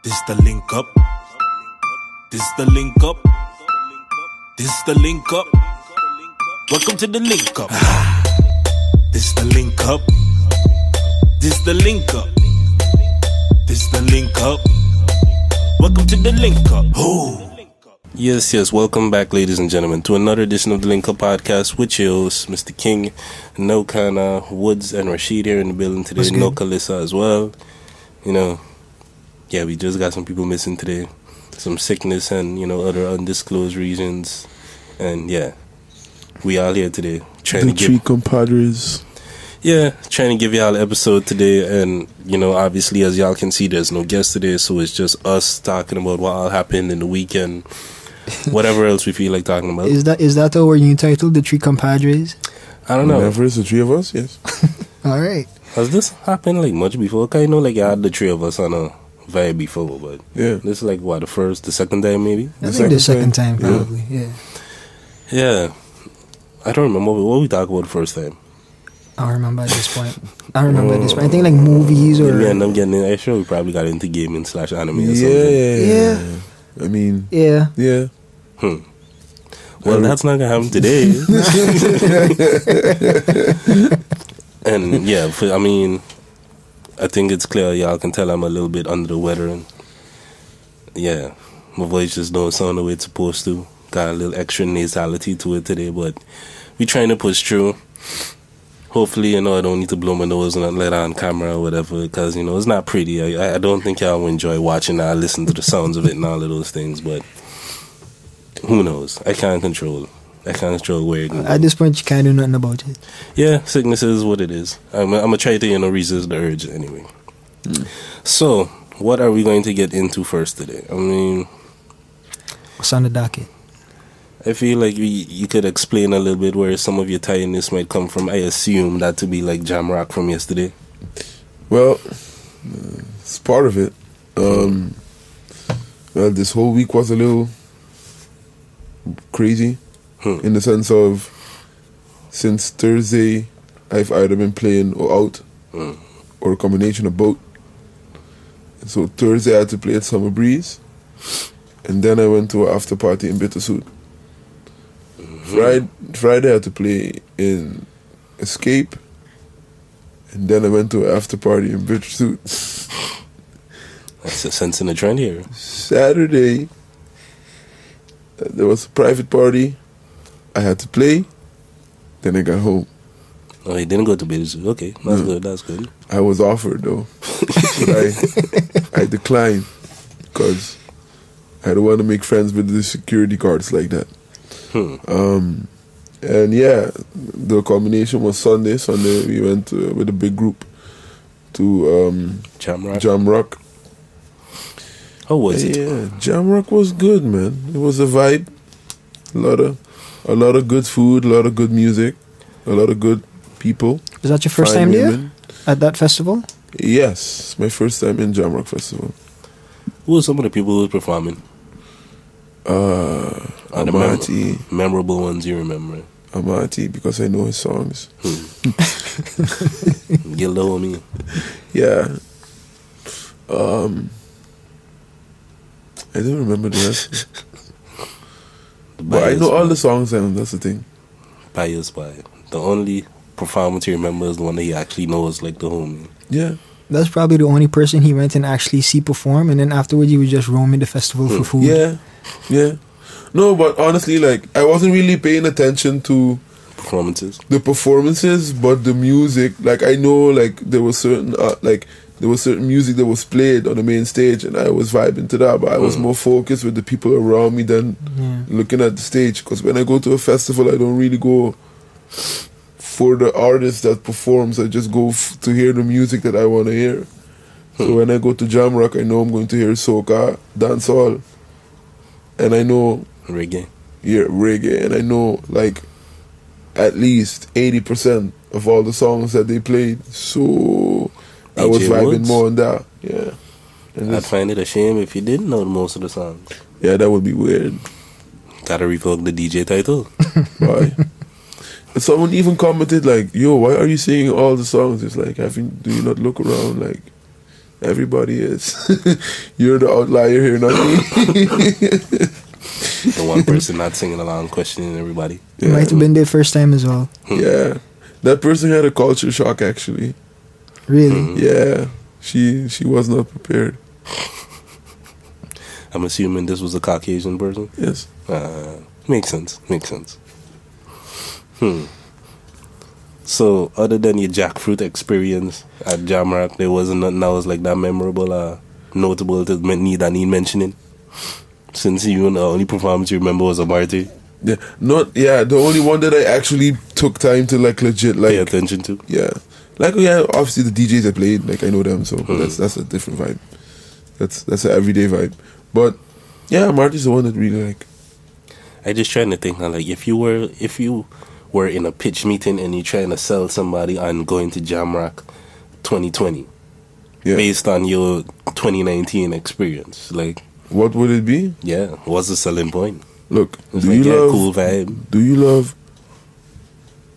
This the link up. This the link up. This the link up. Welcome to the link up. This the link up. This the link up. This the link up. Welcome to the link up. Oh. Yes, welcome back, ladies and gentlemen, to another edition of the Link Up Podcast with your hosts, Mr. King, no Kana Woods, and Rashid here in the building today. No Kalissa as well. You know, yeah, we just got some people missing today. Some sickness and, other undisclosed reasons. And yeah, we all here today. The three compadres. Yeah, trying to give y'all an episode today. And, obviously, as y'all can see, there's no guest today. So it's just us talking about what all happened in the weekend. Whatever else we feel like talking about. Is that our new title, The Three Compadres? I don't know. Whenever it's the three of us, yes. All right. Has this happened much before? Cause I had the three of us on a vibe before, but yeah, this is the second time maybe. I think the second time probably. Yeah. I don't remember what we talked about the first time. I don't remember at this point. I think movies or. Yeah, and I'm getting. I'm sure we probably got into gaming / anime or something. Yeah. I mean. Yeah. Yeah. Well, that's not gonna happen today. And yeah, I think it's clear y'all can tell I'm a little bit under the weather, and yeah, my voice just don't sound the way it's supposed to. Got a little extra nasality to it today, but we trying to push through. Hopefully, I don't need to blow my nose and not let on camera or whatever, because it's not pretty. I don't think y'all will enjoy watching or listen to the sounds of it and all of those things, but who knows? I can't control where it goes. At this point, you can't do nothing about it. Yeah, sickness is what it is. I'm going to try to, resist the urge anyway. So, what are we going to get into first today? What's on the docket? I feel like you could explain a little bit where some of your tiredness might come from. I assume that to be like Jamrock from yesterday. Well, it's part of it. Well, this whole week was a little crazy in the sense of since Thursday I've either been playing or out or a combination of both. So Thursday I had to play at Summer Breeze, and then I went to an after party in Bittersuit. Friday I had to play in Escape, and then I went to an after party in Bittersuit. That's a sense in the trend here. Saturday there was a private party. I had to play. Then I got home. Oh, you didn't go to Bittersuit. Okay, that's good. I was offered though, but I declined because I don't want to make friends with the security guards like that. And yeah, the culmination was Sunday. We went with a big group to Jamrock. How was it? Yeah, Jamrock was good, man. It was a vibe. A lot of good food, a lot of good music, a lot of good people. Was that your first time there at that festival? Yes, my first time in Jamrock Festival. Who were some of the people who were performing? Amati. Memorable ones you remember? Amati, because I know his songs. Get low on me. Yeah. I don't remember the rest. But I know all the songs, and that's the thing. Pious by. The only performance he remembers is the one that he actually knows, like the homie. Yeah. That's probably the only person he went and actually see perform, and then afterwards he was just roaming the festival for food. Yeah. No, but honestly, I wasn't really paying attention to the performances, but the music. I know, there was certain music that was played on the main stage, and I was vibing to that. But I was more focused with the people around me than looking at the stage. Because when I go to a festival, I don't really go for the artist that performs. I just go to hear the music that I want to hear. So when I go to Jamrock, I know I'm going to hear soca, dancehall, and I know reggae. Yeah, reggae, and I know at least 80% of all the songs that they played. So I was vibing more on that. Yeah, and I'd find it a shame if you didn't know most of the songs. Yeah, that would be weird. Gotta revoke the DJ title. Why? Someone even commented yo, why are you singing all the songs? It's do you not look around? Everybody is. You're the outlier here, not me. The one person not singing along, questioning everybody. It might have been their first time as well. Yeah. That person had a culture shock, actually. Really? Yeah. She was not prepared. I'm assuming this was a Caucasian person? Yes. Makes sense. So, other than your jackfruit experience at Jamrock, there wasn't nothing that was like that memorable, notable that need mentioning? Since you the only performance you remember was a Marty? Yeah, the only one that I actually took time to like legit like pay attention to. Yeah, like obviously the DJs I played, like I know them, so that's a different vibe. That's an everyday vibe. But yeah, Marty's the one that really like. I just trying to think now, like if you were in a pitch meeting and you're trying to sell somebody on going to Jamrock 2020, based on your 2019 experience, like what would it be? Yeah, what's the selling point? Look, it's do like, you love cool vibe? Do you love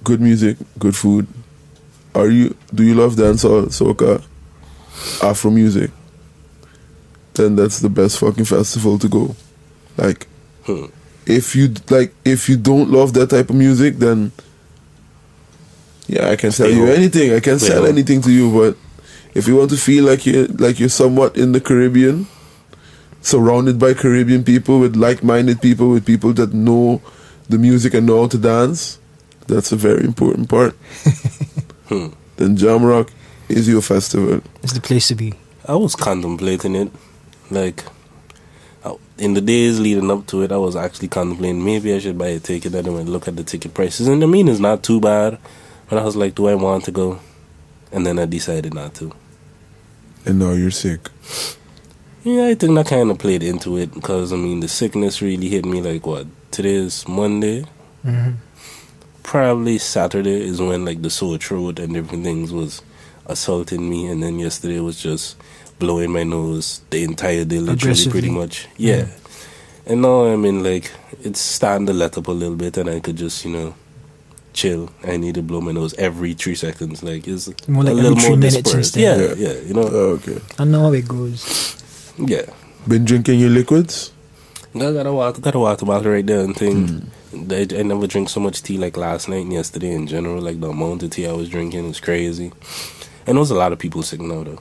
good music, good food? Do you love dancehall, soca, Afro music? Then that's the best fucking festival to go. Like, if you don't love that type of music, then yeah, I can sell you anything. I can sell anything to you. But if you want to feel like you're somewhat in the Caribbean, surrounded by Caribbean people, with like-minded people, with people that know the music and know how to dance, that's a very important part. Then Jamrock is your festival. It's the place to be. I was contemplating it. Like, in the days leading up to it, I was actually contemplating maybe I should buy a ticket. And then I look at the ticket prices, and I mean it's not too bad. But I was like, do I want to go? And then I decided not to. And now you're sick. Yeah, I think that kind of played into it because, I mean, the sickness really hit me like, what, today's Monday? Mm-hmm. Probably Saturday is when, like, the sore throat and different things was assaulting me. And then yesterday was just blowing my nose the entire day, literally, pretty much. Yeah. And now, I mean, like, it's starting to let up a little bit and I could just, chill. I need to blow my nose every 3 seconds. Like, it's more like a little more dispersed. Yeah, Okay. I know how it goes. Yeah. Been drinking your liquids? I got a water bottle right there and thing. I never drink so much tea like last night and yesterday in general. Like the amount of tea I was drinking was crazy. And there was a lot of people sick now though.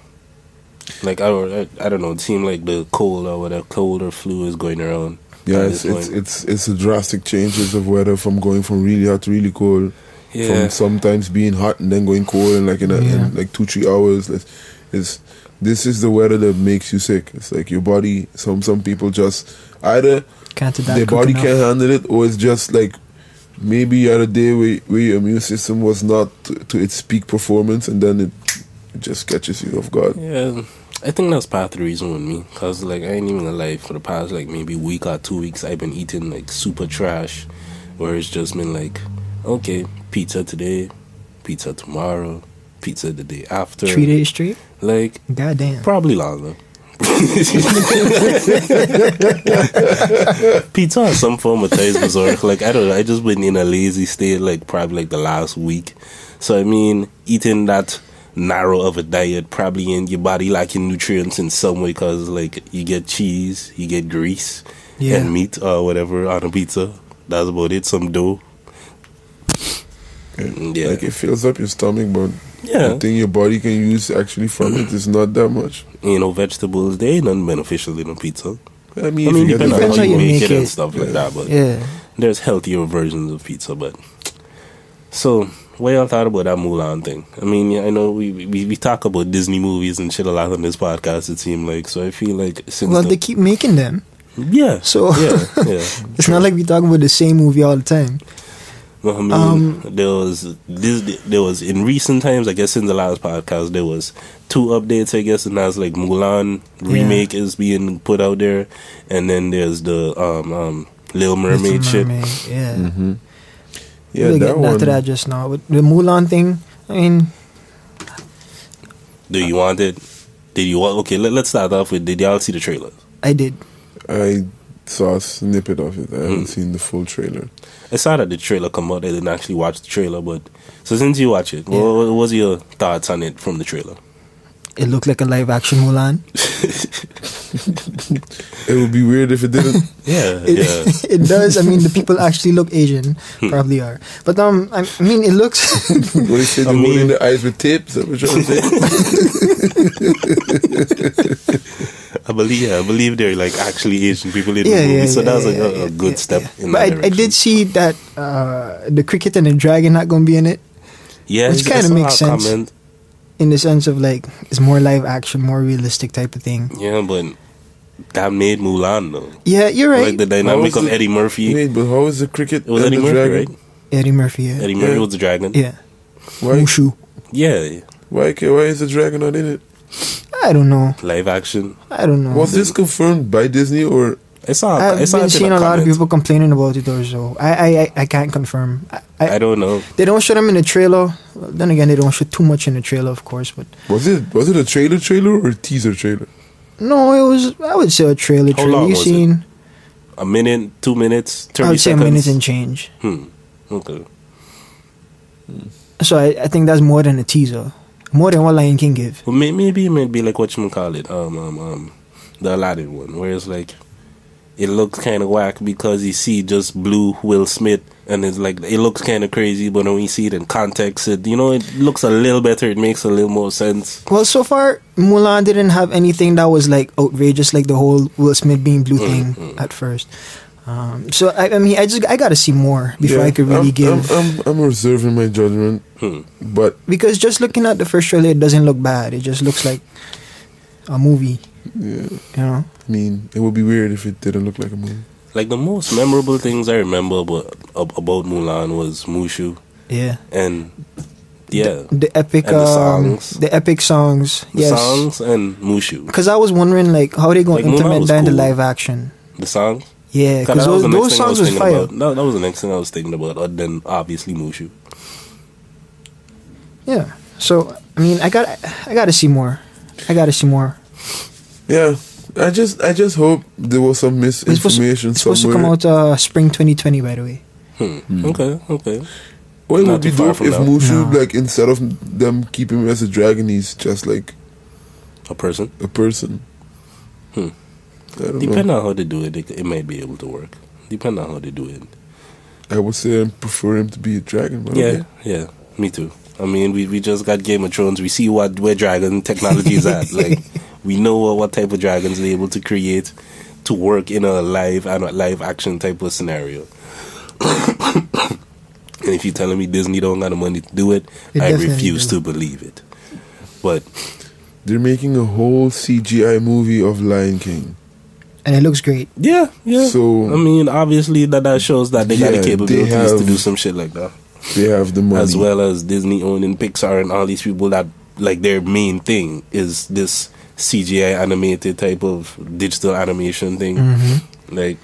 Like I don't know, it seemed like the cold or flu is going around. Yeah, it's a drastic changes of weather from going from really hot to really cold. Yeah. From sometimes being hot and then going cold and like in like 2-3 hours. This is the weather that makes you sick. It's like your body. Some people just either their body can't handle it, or it's just like maybe you had a day where your immune system was not to its peak performance, and then it just catches you off guard. Yeah, I think that's part of the reason with me. Cause like I ain't even gonna lie, for the past like maybe week or 2 weeks, I've been eating like super trash, where it's just been like, okay, pizza today, pizza tomorrow, pizza the day after. 3 days straight? Like, goddamn. Probably longer. Pizza or some form of taste disorder. Like, I don't know, I just been in a lazy state, like, probably like the last week. So, I mean, eating that narrow of a diet probably in your body lacking nutrients in some way, because, like, you get cheese, you get grease, and meat or whatever on a pizza. That's about it, some dough. Yeah. Like, it fills up your stomach, but the thing your body can use actually from it is not that much. Vegetables, they ain't nothing beneficial in a pizza. I mean depending on how you make it and stuff like that, but there's healthier versions of pizza. But so, what y'all thought about that Mulan thing? I mean, I know we talk about Disney movies and shit a lot on this podcast, it seemed like, so I feel like since they keep making them. Yeah. So it's not like we talk about the same movie all the time. I mean, there was in recent times, I guess since the last podcast, there was 2 updates, I guess, and that's like Mulan remake is being put out there, and then there's the Little Mermaid shit. Yeah. Mm-hmm. Yeah, we're getting after that just now. But the Mulan thing, I mean, do you want it? Did you want? Okay, let's start off with. Did y'all see the trailer? I did. I saw a snippet of it. I haven't seen the full trailer. I saw that the trailer come out. I didn't actually watch the trailer, but so since you watch it, what was your thoughts on it from the trailer? it looked like a live action Mulan. It would be weird if it didn't. It does. I mean, the people actually look Asian. Probably are. But I mean, it looks. What do you say? They're holding their eyes with tape? Is that what you're saying? I believe they're like actually Asian people in the movie, so that was a good step in that direction. I did see that the cricket and the dragon not going to be in it. Yeah, which kind of makes sense. In the sense of like, it's more live action, more realistic type of thing. Yeah, but that made Mulan though. Yeah, you're right. Like the dynamic of Eddie Murphy. Wait, but how is the cricket? It was Eddie Murphy, dragon? right? Eddie Murphy, yeah. Eddie Murphy was the dragon. Yeah. Why? Mushu. Yeah. Why is the dragon not in it? I don't know. Live action. I don't know. Was this confirmed by Disney or? I've been seeing a lot of people complaining about it, or so. I can't confirm. I don't know. They don't show them in the trailer. Well, then again, they don't show too much in the trailer, of course. But was it a trailer or a teaser trailer? No, it was. I would say a trailer. How long you was seen? A minute, 2 minutes, 30 seconds? I would say a minute and change. Okay. So I think that's more than a teaser. More than what Lion King give. Well, maybe it might be like what you call it, the Aladdin one, where it's like it looks kind of whack because you see just blue Will Smith, and it's like it looks kind of crazy, but when you see it in context, it looks a little better. It makes a little more sense. Well, so far Mulan didn't have anything that was like outrageous, like the whole Will Smith being blue thing at first. So I mean, I gotta see more before I could really give. I'm reserving my judgment, but because just looking at the first trailer, it doesn't look bad. It just looks like a movie. Yeah, you know. I mean, it would be weird if it didn't look like a movie. Like the most memorable things I remember about Mulan was Mushu. Yeah, and the epic and the songs. The epic songs. The songs and Mushu. Because I was wondering like how they going to implement that in the live action. The songs. Yeah, because those songs was fire. That was the next thing I was thinking about, other than obviously Mushu. Yeah, so I mean, I gotta see more. Yeah, I just hope there was some misinformation it's supposed to come out spring 2020, by the way. Okay. Well, it would be dope if Mushu, like, instead of them keeping him as a dragon, he's just like a person. Depending on how they do it, it might be able to work. Depending on how they do it. I would say I prefer him to be a dragon. But yeah, me too. I mean, we just got Game of Thrones. We see where dragon technology is at. Like, we know what type of dragons they're able to create to work in a live action type of scenario. And if you're telling me Disney don't got the money to do it, I refuse to believe it. But they're making a whole CGI movie of Lion King. And it looks great. Yeah. So I mean, obviously that shows that they got the capabilities to do some shit like that. They have the money, as well as Disney owning Pixar and all these people that like their main thing is this CGI animated type of digital animation thing. Like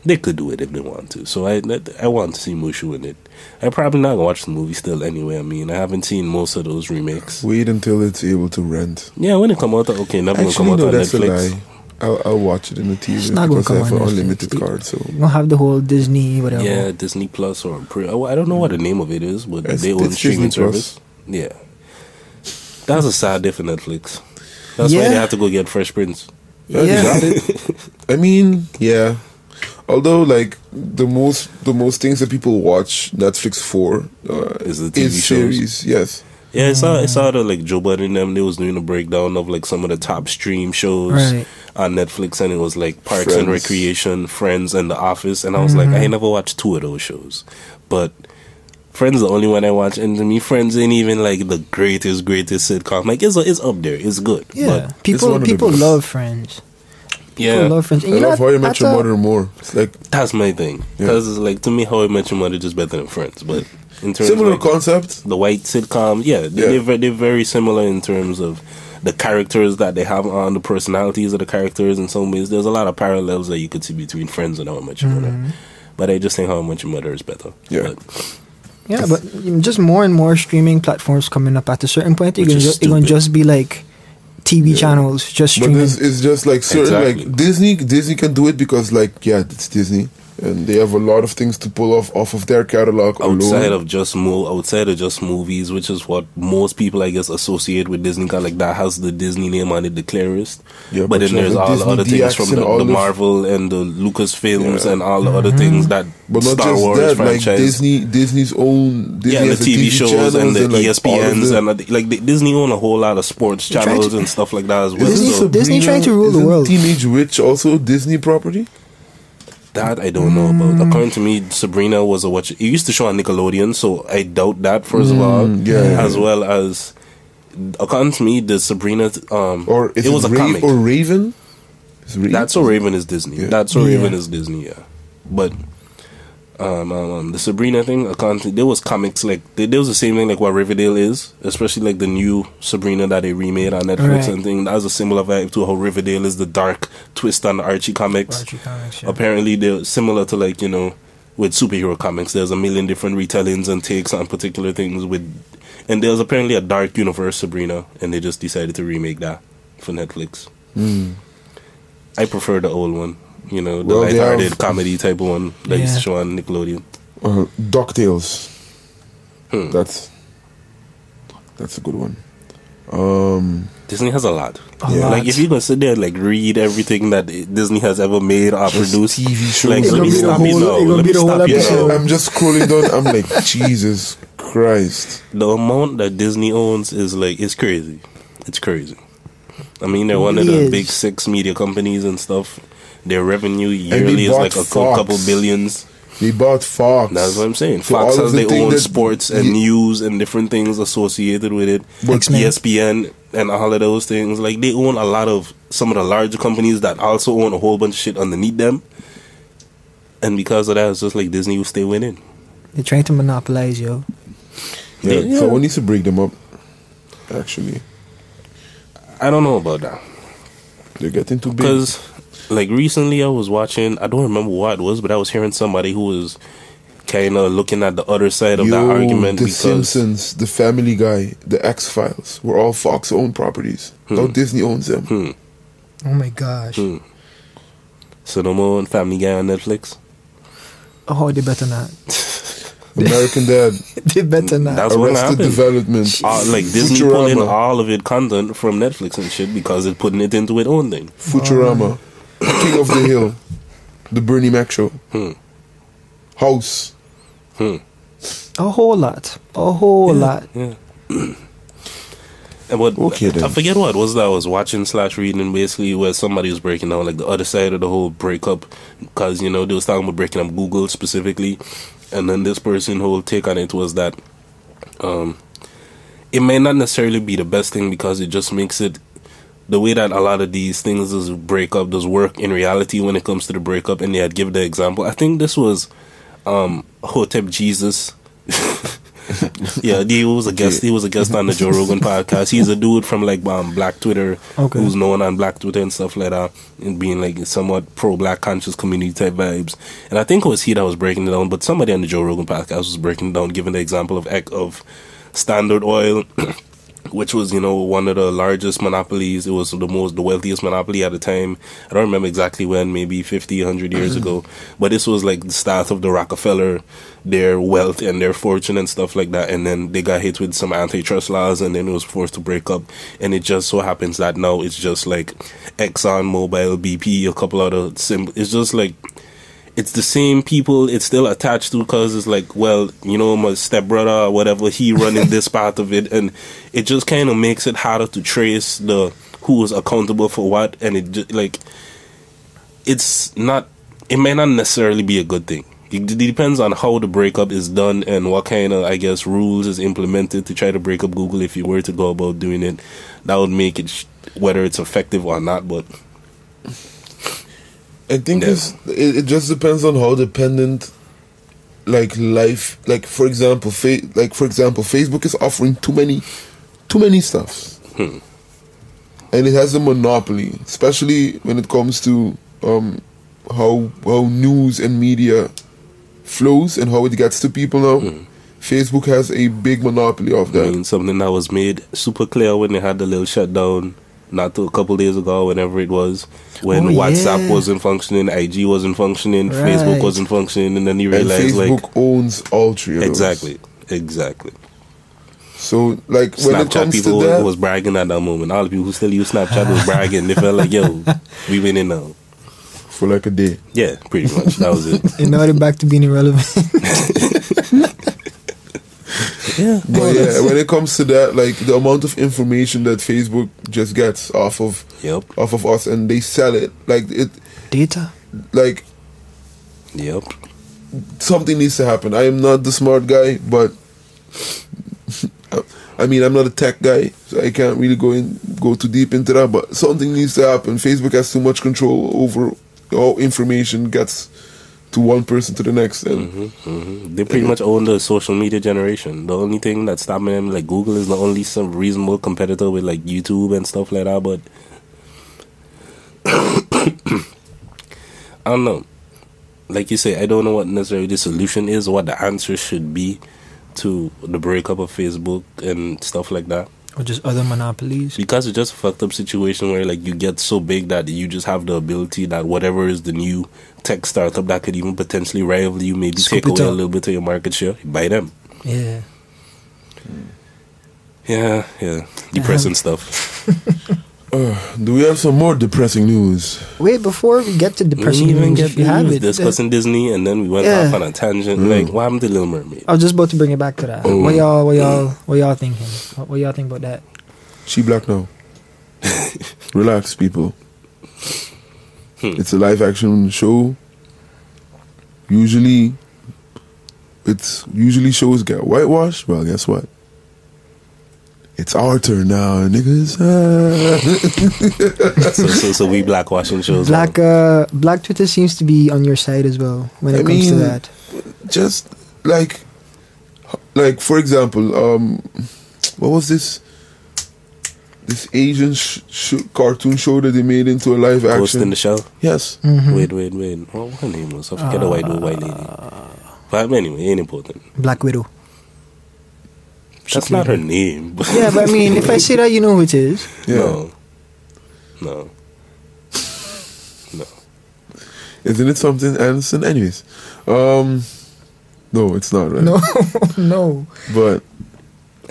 they could do it if they want to. So I want to see Mushu in it. I'm probably not gonna watch the movie still anyway. I mean, I haven't seen most of those remakes. Wait until it's able to rent. Yeah, when it come out, okay, never gonna come out on Netflix. I'll watch it in the TV. It's not because I have an unlimited card. So you don't have the whole Disney whatever. Yeah, Disney Plus or I don't know what the name of it is, but they own streaming service. Yeah, that's a sad day for Netflix. That's why they have to go get Fresh Prince. Yeah, I mean, yeah. Although, like the most things that people watch Netflix for is the TV series. Yes. Yeah, I saw that like Joe Budden and them, they was doing a breakdown of like some of the top stream shows on Netflix, and it was like Parks and Recreation, Friends, and The Office, and I was like, I ain't never watched 2 of those shows, but Friends is the only one I watch, and to me, Friends ain't even like the greatest sitcom. Like it's up there, it's good. Yeah, but people love Friends. Yeah, love Friends. And I love How I Met Your Mother more. It's like that's my thing, because like to me, How I Met Your Mother is just better than Friends, but. In terms similar of like concept, the white sitcom, they're very similar in terms of the characters that they have on the personalities of the characters. In some ways, there's a lot of parallels that you could see between Friends and How I Met Your Mother. But I just think How I Met Your Mother is better. Yeah, but just more and more streaming platforms coming up. At a certain point, it's going to just be like TV channels just streaming. But it's just like certain like Disney can do it because like it's Disney. and they have a lot of things to pull off of their catalog. Outside of just movies, which is what most people, I guess, associate with Disney. Like that has the Disney name on it, the clearest. Yeah, but then there's all the other things from the Marvel and the Lucasfilms and all the other things that Star Wars franchise. Like Disney's own. Disney the TV shows and the ESPNs and like Disney own a whole lot of sports channels and stuff like that as well. Disney trying to rule the world. Teenage Witch also Disney property? That I don't know about. According to me, Sabrina was it used to show on Nickelodeon, so I doubt that first of all. As well as, according to me, the Sabrina or it was a comic or Raven. That's So Raven is Disney. Yeah. That's So Raven is Disney. Yeah, but the Sabrina thing, there was comics like there was the same thing like what Riverdale is, especially like the new Sabrina that they remade on Netflix and thing. That was a similar vibe to how Riverdale is the dark twist on the Archie comics. Apparently they're similar to like, you know, with superhero comics. There's a million different retellings and takes on particular things and there's apparently a dark universe Sabrina, and they just decided to remake that for Netflix. I prefer the old one. You know, the lighthearted comedy type of one that used to show on Nickelodeon. DuckTales. That's a good one. Disney has a lot. Like if you're gonna sit there and like read everything that Disney has ever made or produced, TV shows. Like, let me stop you now. I'm just scrolling down. I'm like, Jesus Christ. The amount that Disney owns is like, it's crazy. It's crazy. I mean, they're one of the big 6 media companies and stuff. Their revenue yearly is like a couple billions. They bought Fox. That's what I'm saying. Fox has their own sports and news and different things associated with it. But ESPN and all of those things. Like, they own a lot of some of the larger companies that also own a whole bunch of shit underneath them. And because of that, it's just like Disney will stay winning. They're trying to monopolize, yo. Yeah, so one needs to break them up, actually. I don't know about that. They're getting too big. Because, like, recently I was watching, I don't remember what it was, but I was hearing somebody who was kind of looking at the other side of that argument. The Simpsons, the Family Guy, the X-Files were all Fox-owned properties. Now Disney owns them. Oh my gosh. So no more Family Guy on Netflix? Oh, they better not. American Dad. They better not. That's Arrested Development. Like Disney pulling all of it content from Netflix and shit because it's putting it into its own thing. Futurama. King of the Hill. The Bernie Mac Show. House. A whole lot. A whole lot. Yeah. I forget what it was that I was watching / reading, basically where somebody was breaking down like the other side of the whole breakup, because you know they was talking about breaking up Google specifically, and then this person whole take on it was that it may not necessarily be the best thing because it just makes it the way that a lot of these things does work in reality when it comes to the breakup. And they had given the example, I think this was Hotep Jesus. Yeah, he was a guest. He was a guest on the Joe Rogan podcast. He's a dude from like Black Twitter, who's known on Black Twitter and stuff like that, and being like somewhat pro-Black conscious community type vibes. And I think it was he that was breaking it down, but somebody on the Joe Rogan podcast was breaking it down, giving the example of Standard Oil, which was, you know, one of the largest monopolies. It was the wealthiest monopoly at the time. I don't remember exactly when, maybe 50, 100 years ago. But this was like the start of the Rockefeller, their wealth and their fortune and stuff like that. And then they got hit with some antitrust laws and then it was forced to break up. And it just so happens that now it's just like Exxon, Mobil, BP, a couple other it's just like, it's the same people it's still attached to, because it's like, well, you know, my stepbrother or whatever, he running this part of it, and it just kind of makes it harder to trace who is accountable for what, and it just, like, it may not necessarily be a good thing. It depends on how the breakup is done and what kind of, I guess, rules is implemented to try to break up Google. If you were to go about doing it, that would make it whether it's effective or not, but I think it just depends on how dependent, like, life, like for example, Facebook is offering too many stuffs, and it has a monopoly, especially when it comes to how news and media flows and how it gets to people now. Facebook has a big monopoly of that. I mean, something that was made super clear when they had the little shutdown not a couple days ago, whenever it was, when WhatsApp wasn't functioning, IG wasn't functioning, Facebook wasn't functioning, and then you realize Facebook owns all three of exactly. So, like, when Snapchat it comes people to that, was bragging at that moment. All the people who still use Snapchat was bragging. They felt like, yo, we winning now. For like a day. Yeah, pretty much. That was it. And now they're back to being irrelevant. Yeah. But yeah, when it comes to that, like, the amount of information that Facebook just gets off of us, and they sell it, like, data. Like, something needs to happen. I am not the smart guy, but I mean, I'm not a tech guy, so I can't really go too deep into that. But something needs to happen. Facebook has too much control over how information gets to one person to the next. And they pretty much own the social media generation. The only thing that's stopping them, like Google, is the only some reasonable competitor with like YouTube and stuff like that. But I don't know. Like you say, I don't know what necessarily the solution is, or what the answer should be to the breakup of Facebook and stuff like that. Or just other monopolies. Because it's just a fucked up situation where like you get so big that you just have the ability that whatever is the new tech startup that could even potentially rival you, maybe take away a little bit of your market share, you buy them. Yeah. Yeah. Depressing stuff. Do we have some more depressing news? Wait, before we get to depressing news, if you have it. Discussing Disney, and then we went off on a tangent. Like, what happened to Little Mermaid? I was just about to bring it back to that. What y'all thinking? What y'all think about that? She black now. Relax, people. It's a live action show. Usually shows get whitewashed. Well, guess what? It's our turn now, niggas. So we blackwashing shows. Black Twitter seems to be on your side as well when it comes to that. Just like for example, what was this Asian cartoon show that they made into a live action? Ghost in the Shell? Yes. Mm-hmm. Wait. What her name was? I forget the white lady. But anyway, ain't important. Black Widow. That's not her name. Yeah, but I mean, if I say that, you know who it is. Yeah. No. Isn't it something Anderson? Anyways. No, it's not, right? No. But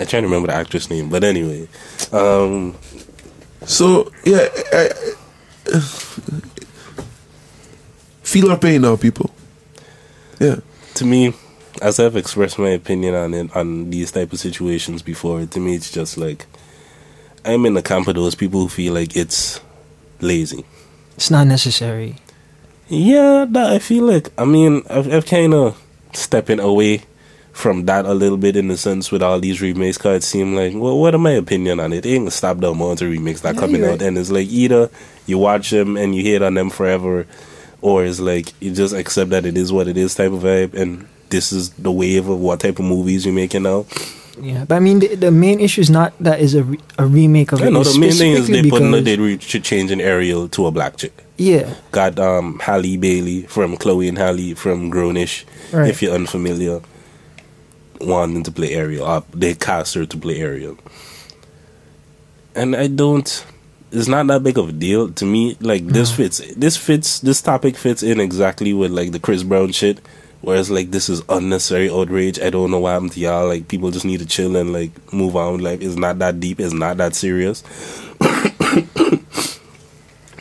I try to remember the actress name, but anyway. So yeah, feel our pain now, people. Yeah. To me, as I've expressed my opinion on these type of situations before, to me it's just like I'm in the camp of those people who feel like it's lazy. It's not necessary. Yeah, I feel like, I mean, I've kind of stepping away from that a little bit in the sense with all these remakes, because it seemed like, well, what are my opinion on it? It ain't gonna stop the amount of remakes that coming out, and it's like either you watch them and you hate on them forever, or it's like you just accept that it is what it is type of vibe, and this is the wave of what type of movies you're making now. Yeah, but I mean, the main issue is not that is a remake of it. No, the main thing is they should change an Ariel to a black chick. Yeah. Got Halle Bailey from Chloe and Halle from Grownish. Right. If you're unfamiliar, wanting to play Ariel. They cast her to play Ariel. And it's not that big of a deal to me. Like, this topic fits in exactly with like the Chris Brown shit. Whereas, like, this is unnecessary outrage. I don't know what happened to y'all. Like, people just need to chill and, like, move on. Like, it's not that deep. It's not that serious.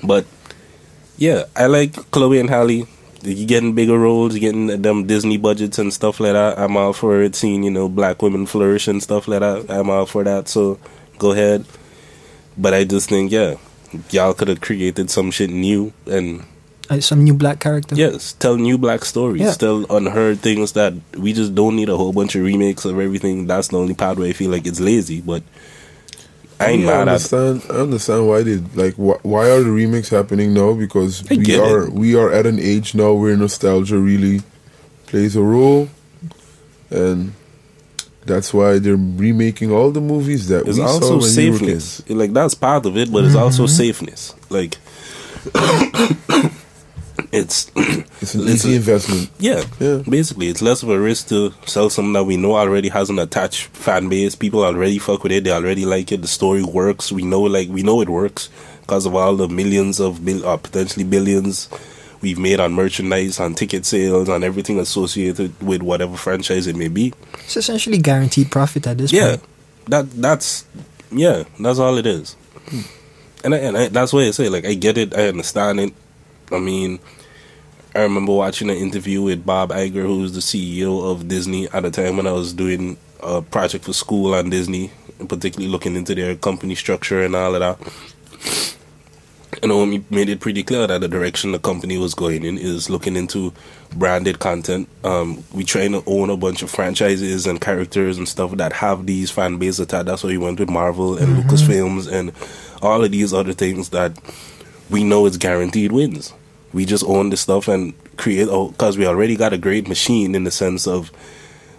But, yeah, I like Chloe and Halle. You're getting bigger roles. You're getting them Disney budgets and stuff like that. I'm all for it. Seeing, black women flourish and stuff like that. I'm all for that. So, go ahead. But I just think, yeah, y'all could have created some shit new and... some new black character. Yes, tell new black stories. Yeah. Tell unheard things that we just don't need a whole bunch of remakes of everything. That's the only part where I feel like it's lazy. But I ain't mad at it. I understand why they why are the remakes happening now? Because we are at an age now where nostalgia really plays a role, and that's why they're remaking all the movies that we saw when safeness. Like, that's part of it, but it's also safeness. Like. it's it's an easy investment. Yeah, basically, it's less of a risk to sell something that we know already has an attached fan base. People already fuck with it. They already like it. The story works. We know it works because of all the millions of potentially billions we've made on merchandise, on ticket sales, on everything associated with whatever franchise it may be. It's essentially guaranteed profit at this point. That's all it is. And I, that's why I say, like, I get it, I understand it. I mean, I remember watching an interview with Bob Iger, who was the CEO of Disney at the time when I was doing a project for school on Disney, and particularly looking into their company structure and all of that. He made it pretty clear that the direction the company was going in is looking into branded content. We trying to own a bunch of franchises and characters and stuff that have these fan base attached. That's why we went with Marvel and Lucasfilms and all of these other things that we know it's guaranteed wins. We just own the stuff and create, because we already got a great machine in the sense of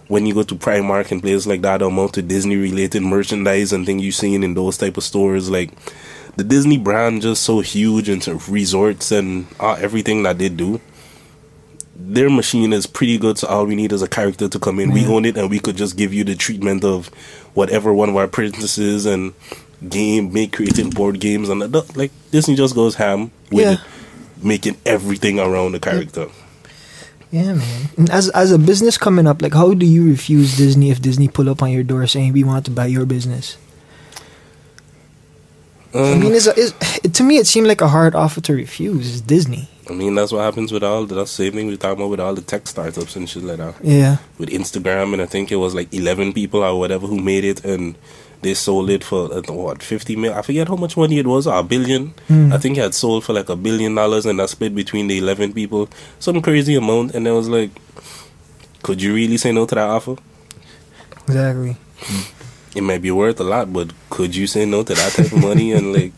when you go to Primark and places like that, the amount of Disney related merchandise and things you're seeing in those type of stores, like the Disney brand just so huge into resorts and everything that they do. Their machine is pretty good, so all we need is a character to come in. We own it, and we could just give you the treatment of whatever one of our princesses and creating board games and like Disney just goes ham with making everything around the character. Yeah, man. And as a business coming up, like, how do you refuse Disney if Disney pull up on your door saying we want to buy your business? I mean, to me, it seemed like a hard offer to refuse. It's Disney. I mean, that's what happens with all the same thing we talking about with all the tech startups and shit like that. Yeah. With Instagram, and I think it was like 11 people or whatever who made it, and they sold it for, 50 million? I forget how much money it was, or $1 billion. I think it had sold for like $1 billion, and that split between the 11 people. Some crazy amount, and it was like, could you really say no to that offer? Exactly. It might be worth a lot, but could you say no to that type of money? And like,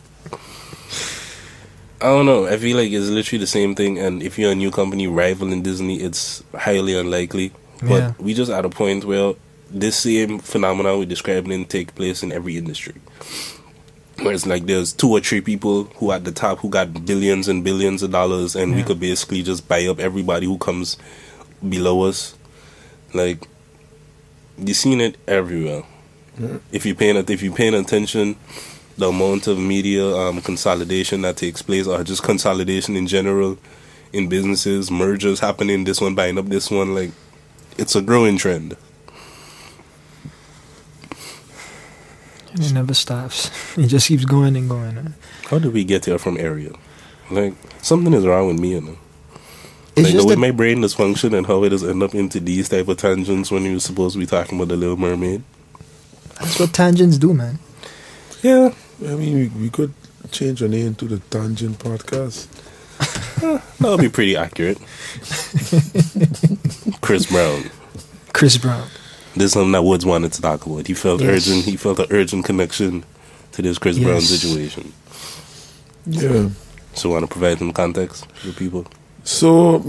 I don't know. I feel like it's literally the same thing. And if you're a new company rivaling Disney, it's highly unlikely. But we just at a point where this same phenomenon we're describing take place in every industry. Where it's like there's 2 or 3 people who at the top who got billions and billions of dollars, and we could basically just buy up everybody who comes below us. Like, you've seen it everywhere. If you're paying attention, the amount of media consolidation that takes place, or just consolidation in general in businesses, mergers happening, this one buying up this one, like, it's a growing trend. And it never stops. It just keeps going and going. Huh? How did we get here from area? Like, something is wrong with me, you know. It's like the way my brain does function and how it does end up into these type of tangents when you're supposed to be talking about the Little Mermaid. That's what tangents do, man. Yeah. I mean, we could change our name to the Tangent Podcast. That would be pretty accurate. Chris Brown. This is something that Woods wanted to talk about. He felt urgent. He felt an urgent connection to this Chris Brown situation. Yeah. So, want to provide some context for people? So,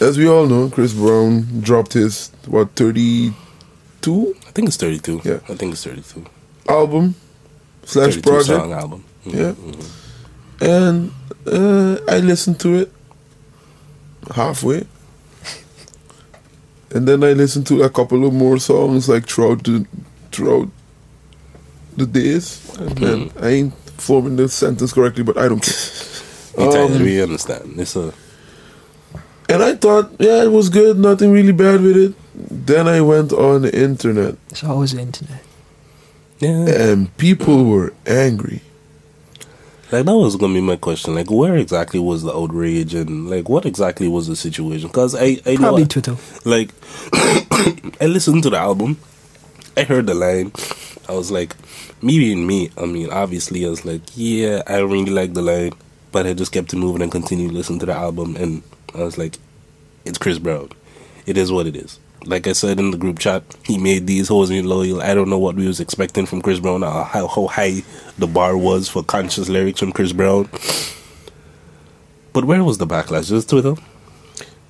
as we all know, Chris Brown dropped his, 32? I think it's 32. Yeah. I think it's 32. Album / project. Song album. Mm-hmm. Yeah. And I listened to it halfway. And then I listened to a couple of more songs like throughout the days. And then I ain't forming the sentence correctly, but I don't care. We understand. And I thought, it was good, nothing really bad with it. Then I went on the internet. It's always the internet. Yeah. And people were angry. Like, that was going to be my question. Like, where exactly was the outrage, and, like, what exactly was the situation? Because I probably know, Twitter. Like, I listened to the album. I heard the line. I was like, me being me, I mean, obviously, I was like, yeah, I really like the line. But I just kept it moving and continued to listen to the album. And I was like, it's Chris Brown. It is what it is. Like I said in the group chat, he made these hoes in loyal. I don't know what we was expecting from Chris Brown, or how high the bar was for conscious lyrics from Chris Brown. But where was the backlash? Just Twitter?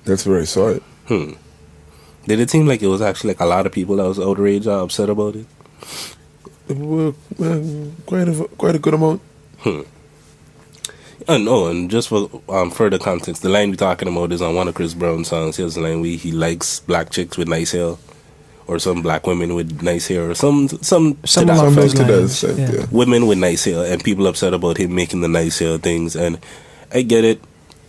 That's where I saw it. Did it seem like it was actually like a lot of people that was outraged or upset about it? Well, quite a good amount. And just for further context, the line we're talking about is on one of Chris Brown's songs. He has a line where he likes black chicks with nice hair, or some black women with nice hair, or some along those lines. Yeah. Women with nice hair, and people upset about him making the nice hair things. And I get it.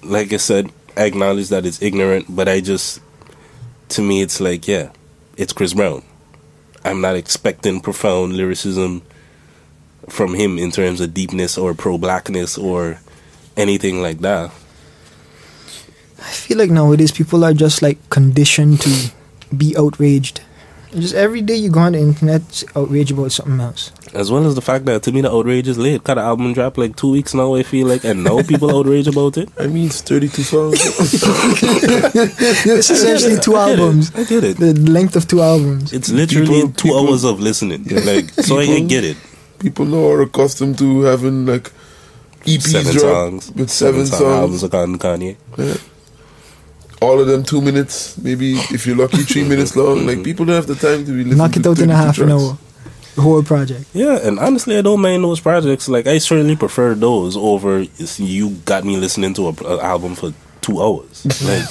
Like I said, I acknowledge that it's ignorant, but to me, it's like, yeah, it's Chris Brown. I'm not expecting profound lyricism from him in terms of deepness or pro-blackness or anything like that. I feel like nowadays people are just like conditioned to be outraged. Just every day you go on the internet, outrage about something else. As well as the fact that to me the outrage is late. Got an album dropped like 2 weeks now, I feel like, and now people outrage about it. I mean, it's 32 songs. It's essentially 2 albums. I get it. The length of 2 albums. It's literally 2 hours of listening. Yeah. Like, so I get it. People now are accustomed to having like EPs 7 drop songs with 7 songs. Albums of Kanye. Yeah. All of them 2 minutes, maybe if you're lucky 3 minutes long. Like, people don't have the time to be listening. Knock it out in a half an hour. The whole project. Yeah, and honestly, I don't mind those projects. Like, I certainly prefer those over you got me listening to an album for 2 hours. Like,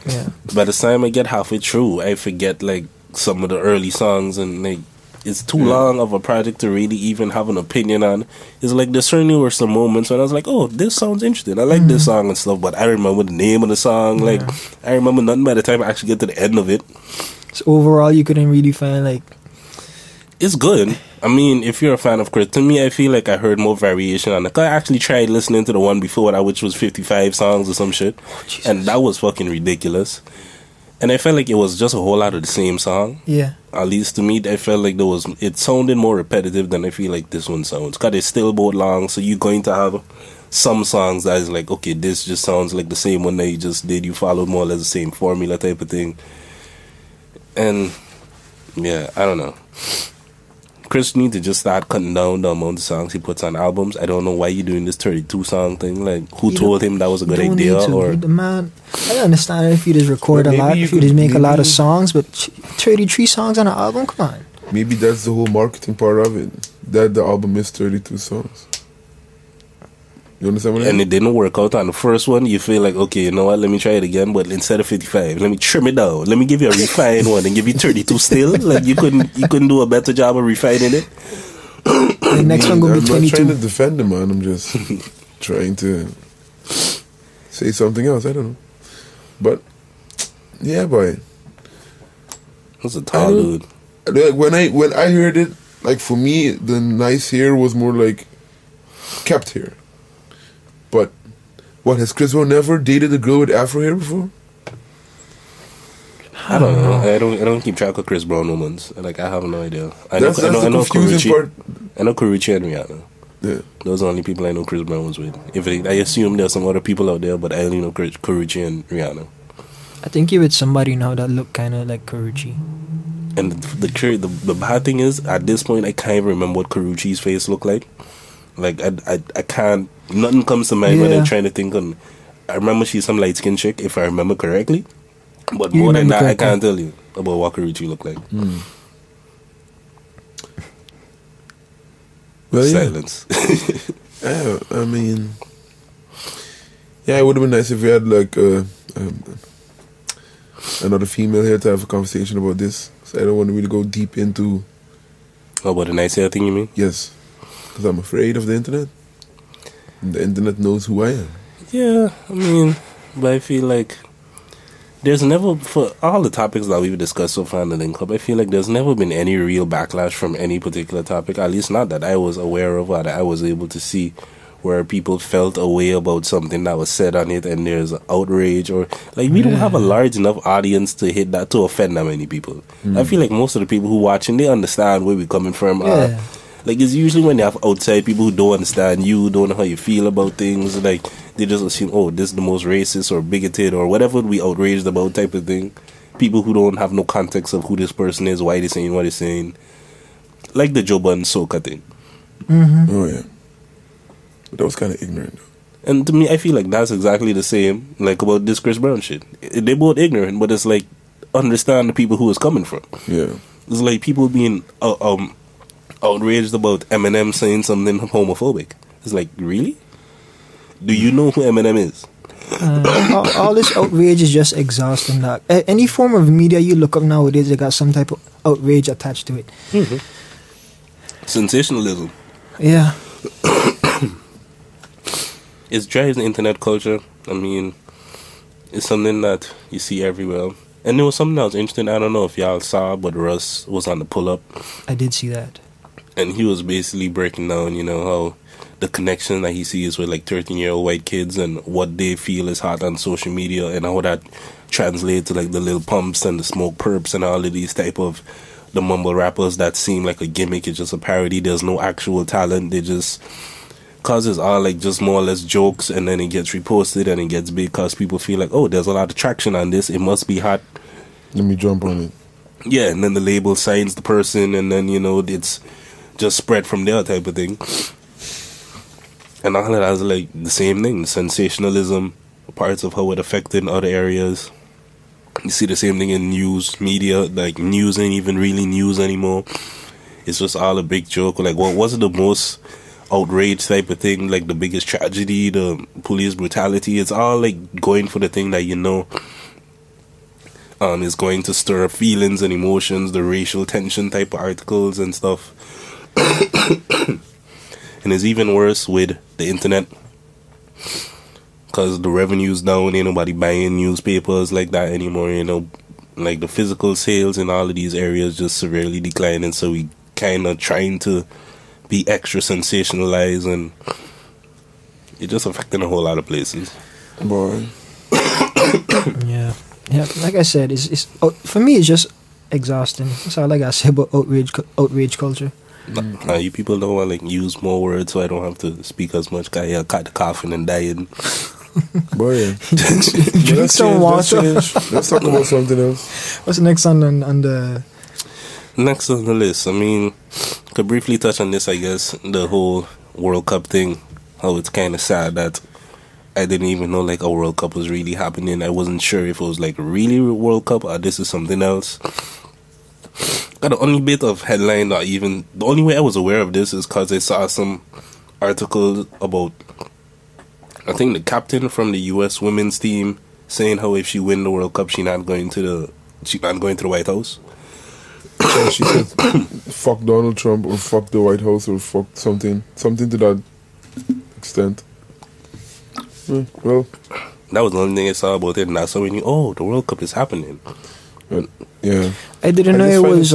yeah. By the time I get halfway through, I forget like some of the early songs, and like it's too long of a project to really even have an opinion on. It's like there certainly were some moments when I was like, oh, this sounds interesting. I like this song and stuff, but I remember the name of the song. Like, I remember nothing by the time I actually get to the end of it. So overall, you couldn't really find like... It's good. I mean, if you're a fan of Chris, to me, I feel like I heard more variation on it. I actually tried listening to the one before that, which was 55 songs or some shit. And that was fucking ridiculous. And I felt like it was just a whole lot of the same song. Yeah. At least to me, I felt like it sounded more repetitive than I feel like this one sounds. Because it's still both long, so you're going to have some songs that is like, okay, this just sounds like the same one that you just did. You followed more or less the same formula type of thing. And, yeah, I don't know. Chris needs to just start cutting down the amount of songs he puts on albums. I don't know why you're doing this 32 song thing. Like, who told him that was a good idea? Or man, I understand if you just record a lot, if you just make a lot of songs, but 33 songs on an album, come on. Maybe that's the whole marketing part of it. That the album is 32 songs. You understand what I mean? And it didn't work out on the first one. You feel like, okay, you know what? Let me try it again, but instead of 55, let me trim it down. Let me give you a refined one and give you 32 still. Like, you couldn't do a better job of refining it. The next one gonna be 22. I'm not trying to defend him, man. I'm just trying to say something else. I don't know, but yeah, boy, that's a tall dude. When I heard it, like, for me, the nice hair was more like kept hair. But what, has Chris Brown never dated a girl with afro hair before? I don't know. I don't keep track of Chris Brown women. Like, I have no idea. I know confusing part. I know Karrueche and Rihanna. Yeah, those are the only people I know Chris Brown was with. I assume there's some other people out there, but I only know Karrueche and Rihanna. I think you're with somebody now that look kind of like Karrueche. And the bad thing is, at this point, I can't even remember what Karrueche's face looked like. Like, I can't. Nothing comes to mind when I'm trying to think on. I remember she's some light skinned chick, if I remember correctly. But more than that, I can't tell you about what Karrueche looked like. Well, silence. Yeah, I mean, yeah, it would have been nice if we had like another female here to have a conversation about this. So I don't want to really go deep into. Oh, about the nice hair thing, you mean? Yes, because I'm afraid of the internet. And the internet knows who I am. Yeah, I mean, but I feel like there's never, for all the topics that we've discussed so far in the Link Club, I feel like there's never been any real backlash from any particular topic, at least not that I was aware of or that I was able to see, where people felt a way about something that was said on it and there's outrage, or like, we don't have a large enough audience to hit that, to offend that many people. I feel like most of the people who watching, they understand where we're coming from. Like, it's usually when you have outside people who don't understand you, don't know how you feel about things, like, they just assume, oh, this is the most racist or bigoted or whatever we outraged about type of thing. People who don't have no context of who this person is, why they're saying what they're saying. Like the Joe Budden Soca thing. Oh, yeah. But that was kind of ignorant, though. And to me, I feel like that's exactly the same, like, about this Chris Brown shit. They're both ignorant, but it's like, understand the people who it's coming from. Yeah. It's like people being outraged about Eminem saying something homophobic. It's like, really? Do you know who Eminem is? All this outrage is just exhausting. Dog. Any form of media you look up nowadays, they got some type of outrage attached to it. Mm-hmm. Sensationalism. Yeah. It drives the internet culture. I mean, it's something that you see everywhere. And there was something that was interesting. I don't know if y'all saw, but Russ was on the pull-up. I did see that. And he was basically breaking down, you know, how the connection that he sees with like 13-year-old white kids and what they feel is hot on social media and how that translates to like the little pumps and the smoke perps and all of these type of the mumble rappers that seem like a gimmick. It's just a parody. There's no actual talent. They just causes all like just more or less jokes, and then it gets reposted and it gets big because people feel like, oh, there's a lot of traction on this. It must be hot. Let me jump on it. Yeah, and then the label signs the person, and then, you know, it's just spread from there type of thing. And all of that is like the same thing. Sensationalism, parts of how it affected other areas. You see the same thing in news, media. Like, news ain't even really news anymore. It's just all a big joke. Like, what was the most outrage type of thing? Like, the biggest tragedy, the police brutality. It's all like going for the thing that you know is going to stir feelings and emotions, the racial tension type of articles and stuff. And it's even worse with the internet, because the revenue's down. Ain't nobody buying newspapers like that anymore, you know. Like, the physical sales in all of these areas just severely declining, so we kind of trying to be extra sensationalized, and it's just affecting a whole lot of places. Boy. Yeah. Like I said, it's for me, it's just exhausting. That's all I gotta say about outrage culture. You people don't want to like use more words, so I don't have to speak as much. Guy, I caught the coughing and dying. Boy, Drink some water. Let's talk about something else. What's the next on the next on the list? I mean, could briefly touch on this, I guess, the whole World Cup thing. How it's kind of sad that I didn't even know like a World Cup was really happening. I wasn't sure if it was like really a World Cup or this is something else. Got the only bit of headline that even the only way I was aware of this is because I saw some articles about, I think, the captain from the US women's team saying how if she win the World Cup, she's not going to the White House. Yeah, she said, "Fuck Donald Trump" or "fuck the White House" or "fuck something to that extent. Well, that was the only thing I saw about it, and that's how we knew, oh, the World Cup is happening. Yeah, I didn't know it was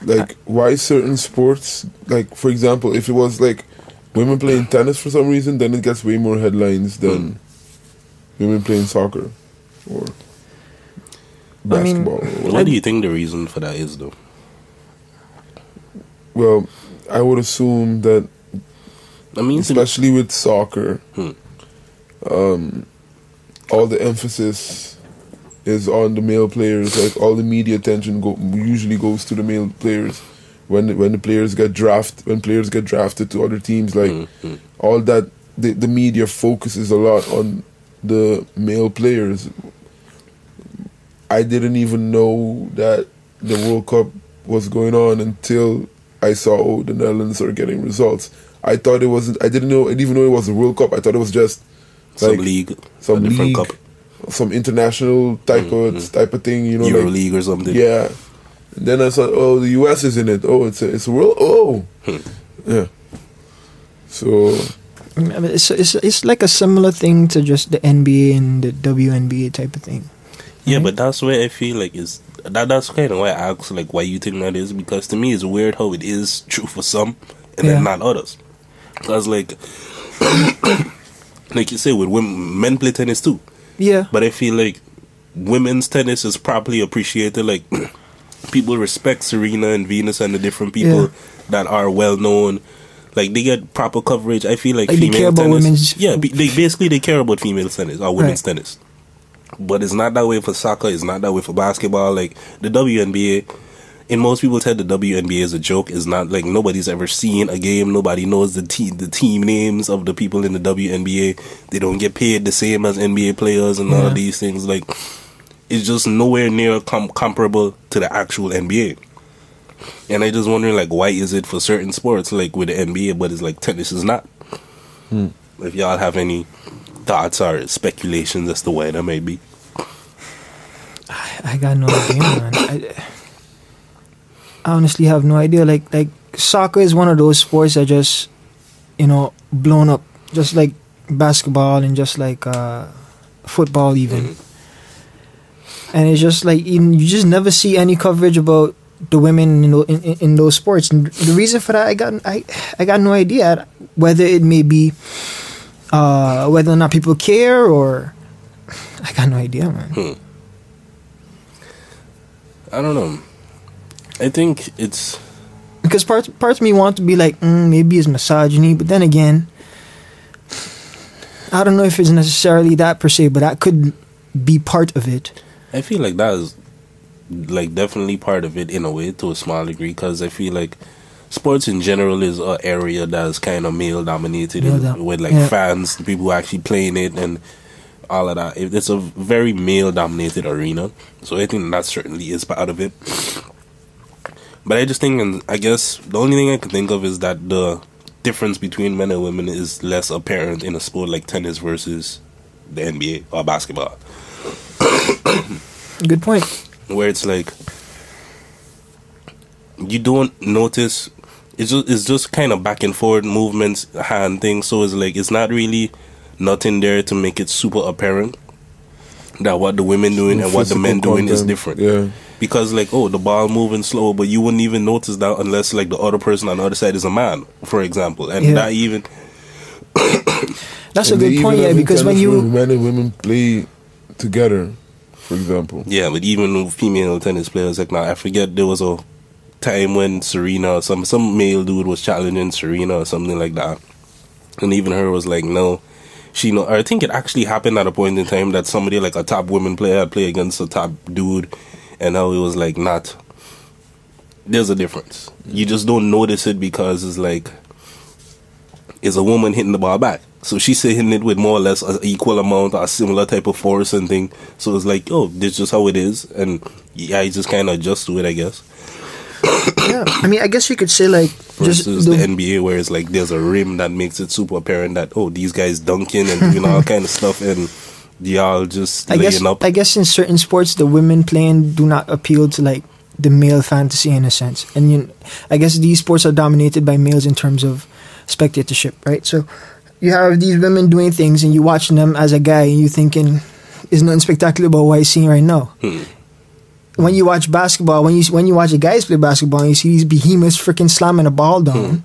like why certain sports, like for example, if it was like women playing tennis for some reason, then it gets way more headlines than women playing soccer or basketball. What do you think the reason for that is, though? Well, I would assume that, especially with soccer, all the emphasis is on the male players. Like, all the media attention usually goes to the male players when the players get drafted to other teams. Like all that, the media focuses a lot on the male players. I didn't even know that the World Cup was going on until I saw the Netherlands are getting results. I thought it wasn't. I didn't even know it was a World Cup. I thought it was just some league, cup, some international type of thing. You know, Euro League or something. Yeah. And then I saw, the US is in it. Oh, it's a world. Oh, yeah. So it's like a similar thing to just the NBA and the WNBA type of thing. Yeah, but that's where I feel like that's kind of why I ask like why you think that is, because to me it's weird how it is true for some and then not others. Because like like you say, with women, men play tennis too. Yeah, but I feel like women's tennis is properly appreciated. Like people respect Serena and Venus and the different people that are well known. Like they get proper coverage. I feel like female they care about tennis. Women's. Yeah, they care about female tennis or women's tennis. But it's not that way for soccer. It's not that way for basketball. Like the WNBA, and most people tell the WNBA is a joke. It's not. Like nobody's ever seen a game. Nobody knows the team names of the people in the WNBA. They don't get paid the same as NBA players and all of these things. Like it's just nowhere near comparable to the actual NBA. And I just wondering, like, why is it for certain sports like with the NBA, but it's like tennis is not. if y'all have any thoughts or speculations as to why that may be. I got no idea, man. I honestly have no idea. Like soccer is one of those sports that just, blown up, just like basketball and just like football even. And it's just like you just never see any coverage about the women in those sports. And the reason for that, I got no idea whether it may be whether or not people care, or I got no idea, man. I don't know. I think it's because parts of me want to be like, maybe it's misogyny, but then again, I don't know if it's necessarily that per se, but that could be part of it. I feel like that is like definitely part of it in a way, to a small degree, because I feel like sports in general is an area that is kind of male dominated with like fans, the people who are actually playing it and all of that. It's a very male dominated arena, so I think that certainly is part of it. But I just think, and I guess the only thing I can think of is that the difference between men and women is less apparent in a sport like tennis versus the NBA or basketball. Good point. Where it's like you don't notice, it's just kind of back and forth movements, hand things. So it's like it's not really nothing there to make it super apparent that what the women doing and what the men doing is different. Yeah. Because like, the ball moving slow, but you wouldn't even notice that unless like the other person on the other side is a man, for example. And that even that's a good point, yeah, because when men and women play together, for example. Yeah, but even female tennis players, like now I forget, there was a time when Serena or some male dude was challenging Serena or something like that. And even her was like, no, I think it actually happened at a point in time that somebody like a top women player had played against a top dude, and how it was like there's a difference. You just don't notice it because it's like it's a woman hitting the ball back. So she's hitting it with more or less an equal amount or a similar type of force and thing. So it's like, this is just how it is. And yeah, you just kind of adjust to it, I guess. Yeah, I mean, I guess you could say like versus just the NBA, where it's like there's a rim that makes it super apparent that these guys dunking and doing all kind of stuff, and y'all just laying up. I guess in certain sports, the women playing do not appeal to like the male fantasy in a sense, and I guess these sports are dominated by males in terms of spectatorship, right? So you have these women doing things, and you watching them as a guy, and you thinking, "There's nothing spectacular about what I'm seeing right now." When you watch basketball, when you watch the guys play basketball, and you see these behemoths freaking slamming a ball down,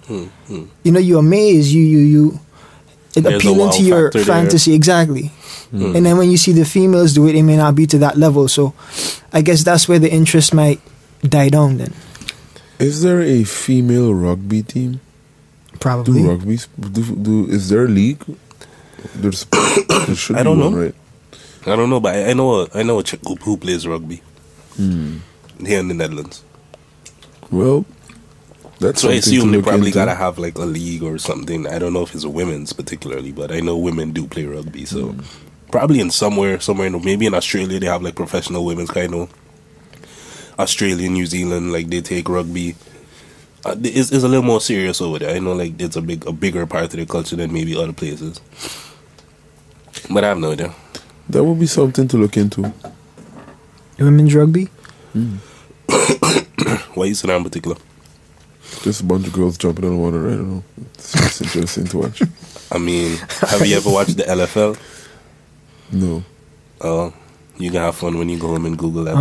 you're amazed. It appealing to your fantasy there. Exactly. And then when you see the females do it may not be to that level. So I guess that's where the interest might die down then. Is there a female rugby team? Probably. Do rugby? Is there a league? There should I don't be one, know. right? I don't know, but I know a chick who plays rugby here in the Netherlands. Well, that's so I assume they probably into. gotta have like a league or something. I don't know if it's a women's particularly, but I know women do play rugby. So probably in somewhere maybe in Australia they have like professional women's kind of. Australia, New Zealand, like they take rugby. It's a little more serious over there. I know like it's a bigger part of the culture than maybe other places. But I have no idea. That would be something to look into. Women's rugby? Why you say that in particular? Just a bunch of girls jumping on the water. I don't know. It's just interesting to watch. I mean, have you ever watched the LFL? No. You can have fun when you go home and Google that.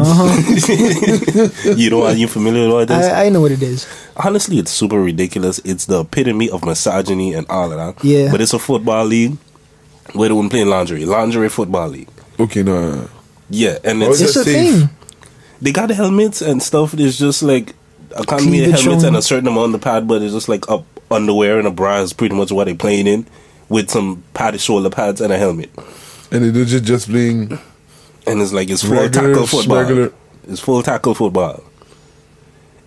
Are you familiar with what it is? I know what it is. Honestly, it's super ridiculous. It's the epitome of misogyny and all of that. Yeah. But it's a football league where they wouldn't play lingerie football league. Okay, no. Yeah, and it's a thing. They got helmets and stuff. It's just like economy helmets and a certain amount of pad, but it's just like up underwear and a bra is pretty much what they're playing in, with some padded shoulder pads and a helmet. And they're just playing. And it's like it's full tackle football. It's full tackle football.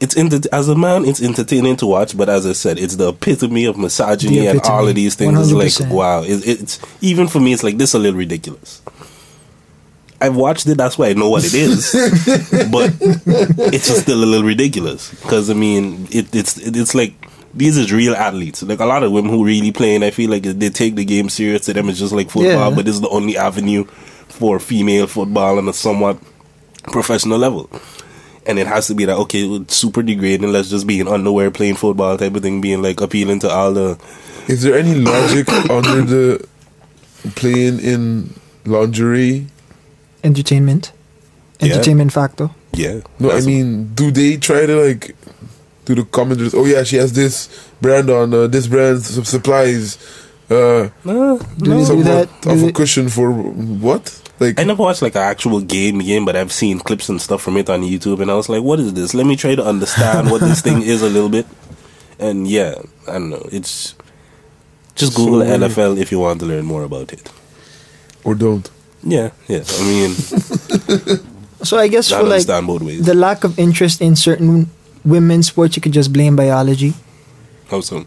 As a man, it's entertaining to watch, but as I said, it's the epitome of misogyny and all of these things. 100%. It's like, wow. It's even for me, it's like, this is a little ridiculous. I've watched it, that's why I know what it is. But it's just still a little ridiculous. Because, I mean, it's like these is real athletes. Like a lot of women who really playing, I feel like they take the game serious. To them, it's just like football, but this is the only avenue for female football on a somewhat professional level. And it has to be that, okay, it's super degrading, let's just be in underwear playing football type of thing, being like appealing to all the... Is there any logic under the playing in lingerie? Entertainment factor. Yeah. No, I mean, do they try to like, do the commenters, oh yeah, she has this brand on, this brand supplies, Do they do that? a cushion for what? Like, I never watched like an actual game, but I've seen clips and stuff from it on YouTube, and I was like, what is this? Let me try to understand what this thing is a little bit. And yeah, I don't know. It's just Google NFL if you want to learn more about it. Or don't. Yeah. I mean, so I guess for like both ways. the lack of interest in certain women's sports, you could just blame biology. How so?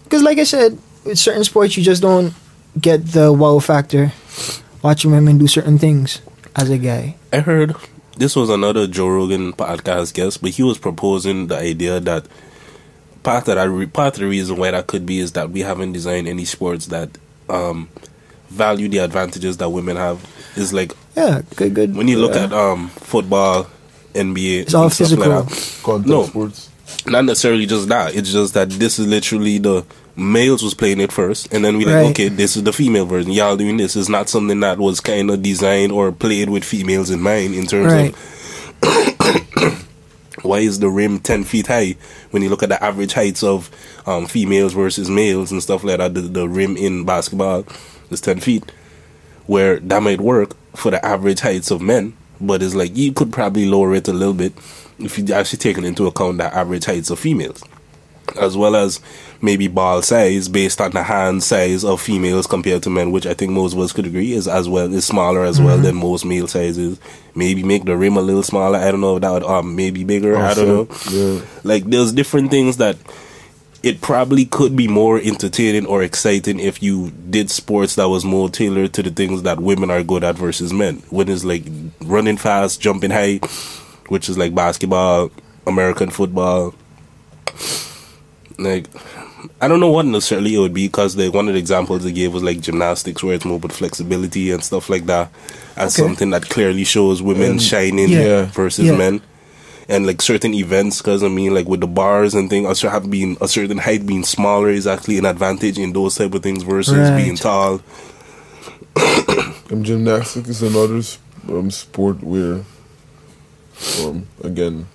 Because like I said, with certain sports, you just don't get the wow factor watching women do certain things as a guy. I heard this was another Joe Rogan podcast guest, but he was proposing the idea that part of the reason why that could be is that we haven't designed any sports that value the advantages that women have. Is like, yeah, good. When you look at football, NBA, it's all physical. Contact sports. Not necessarily just that. It's just that this is literally the males was playing it first, and then we like, okay, this is the female version. Y'all doing this is not something that was kind of designed or played with females in mind in terms of why is the rim 10 feet high when you look at the average heights of females versus males and stuff like that. The rim in basketball is 10 feet, where that might work for the average heights of men, but it's like you could probably lower it a little bit if you actually taken into account the average heights of females, as well as maybe ball size based on the hand size of females compared to men, which I think most of us could agree is smaller as well than most male sizes. Maybe make the rim a little smaller. I don't know if that would maybe bigger. I don't know. Yeah. Like there's different things that it probably could be more entertaining or exciting if you did sports that was more tailored to the things that women are good at versus men. When it's like running fast, jumping high, which is like basketball, American football. Like, I don't know what necessarily it would be, because one of the examples they gave was like gymnastics, where it's more about flexibility and stuff like that, as something that clearly shows women shining versus men. And like certain events, because I mean, like with the bars and things, a certain height being smaller is actually an advantage in those type of things versus being tall. And gymnastics is another sport where, again,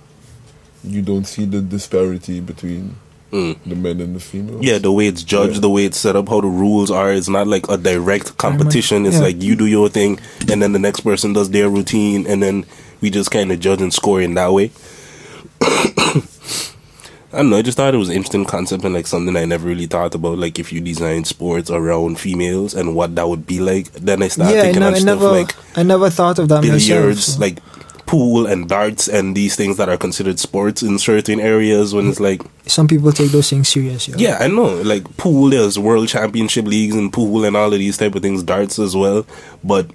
you don't see the disparity between the men and the females. Yeah, the way it's judged, the way it's set up, how the rules are. It's not like a direct competition. It's like you do your thing, and then the next person does their routine, and then we just kind of judge and score in that way. I don't know, I just thought it was an interesting concept and like something I never really thought about, like if you design sports around females and what that would be like. Then I started thinking of stuff like I never thought of that billiards, myself, so. like pool and darts and these things that are considered sports in certain areas, when it's like some people take those things serious. Yeah, I know. Like pool, there's world championship leagues in pool and all of these type of things, darts as well. But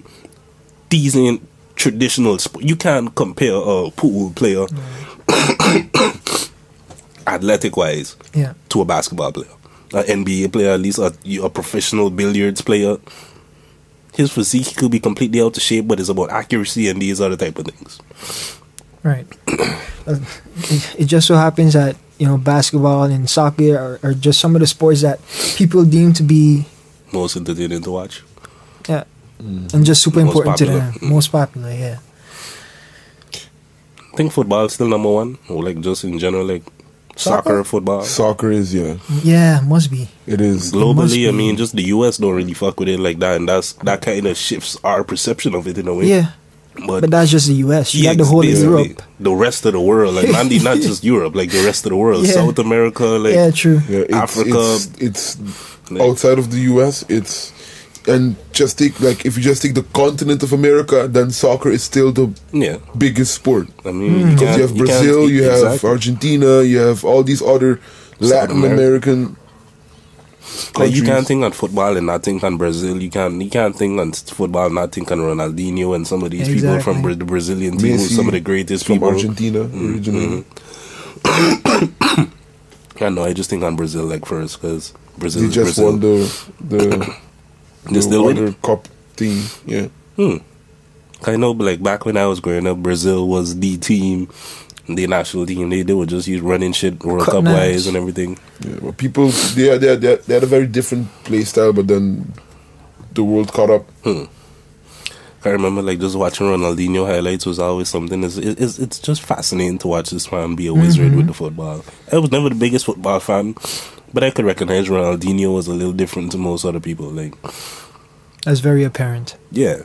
these ain't traditional sport. You can't compare a pool player athletic wise to a basketball player, an NBA player, at least a professional billiards player. His physique could be completely out of shape, but it's about accuracy and these other type of things. Right. It just so happens that, you know, basketball and soccer are just some of the sports that people deem to be most entertaining to watch. Yeah. And just super important to them. Most popular, yeah. I think football is still number one, or like just in general, like soccer, football. Soccer is, yeah, must be. It is. Globally, I mean, just the US don't really fuck with it like that, and that kind of shifts our perception of it in a way. Yeah. But that's just the US. You got the whole of Europe. The rest of the world, like not just Europe, like the rest of the world. South America, like true. Africa. It's like, outside of the US, and just take, like, if you just take the continent of America, then soccer is still the biggest sport. I mean, because you have Brazil, you have Argentina, you have all these other Latin American countries. Like, you can't think on football and not think on Brazil. You can't think on football and not think on Ronaldinho and some of these people from the Brazilian team, who's some of the greatest from people. Argentina originally. I know. I just think on Brazil like first because Brazil. They just Brazil. won the Worldcup thing. Yeah. I know, but like back when I was growing up, Brazil was the team, the national team. They would just use running shit World Cup wise and everything. Yeah, but people they had a very different play style, but then the world caught up. I remember like just watching Ronaldinho highlights was always something. It's just fascinating to watch this man be a wizard with the football. I was never the biggest football fan, but I could recognize Ronaldinho was a little different to most other people. Like that's very apparent. Yeah.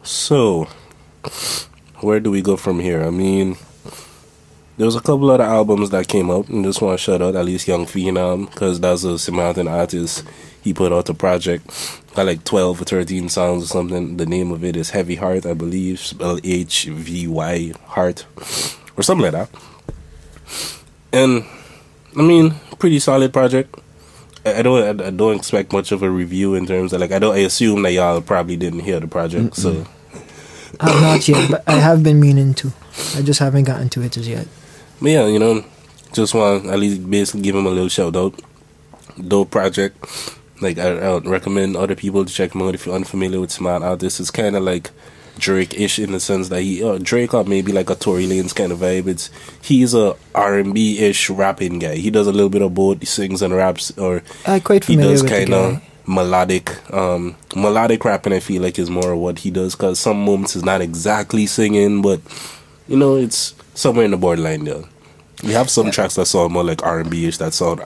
So where do we go from here? I mean, there was a couple other albums that came out, and just want to shout out at least Young Phenom because that's a Samaritan artist. He put out a project, got like 12 or 13 songs or something. The name of it is Heavy Heart, I believe, spelled HVY Heart or something like that. And I mean, pretty solid project. I don't expect much of a review in terms of like I assume that y'all probably didn't hear the project, so not yet, but I have been meaning to. I just haven't gotten to it as yet. But yeah, just want to at least basically give him a little shout out. Dope project. Like I would recommend other people to check him out if you're unfamiliar with smart artists. It's kind of like Drake-ish in the sense that Drake or maybe like a Tory Lanez kind of vibe. He's a R&B-ish rapping guy. He does a little bit of both. He sings and raps, or quite he familiar does with kind of melodic rapping. I feel like is more of what he does because some moments is not exactly singing, but it's somewhere in the borderline there. We have some tracks that sound more like R&B-ish that sound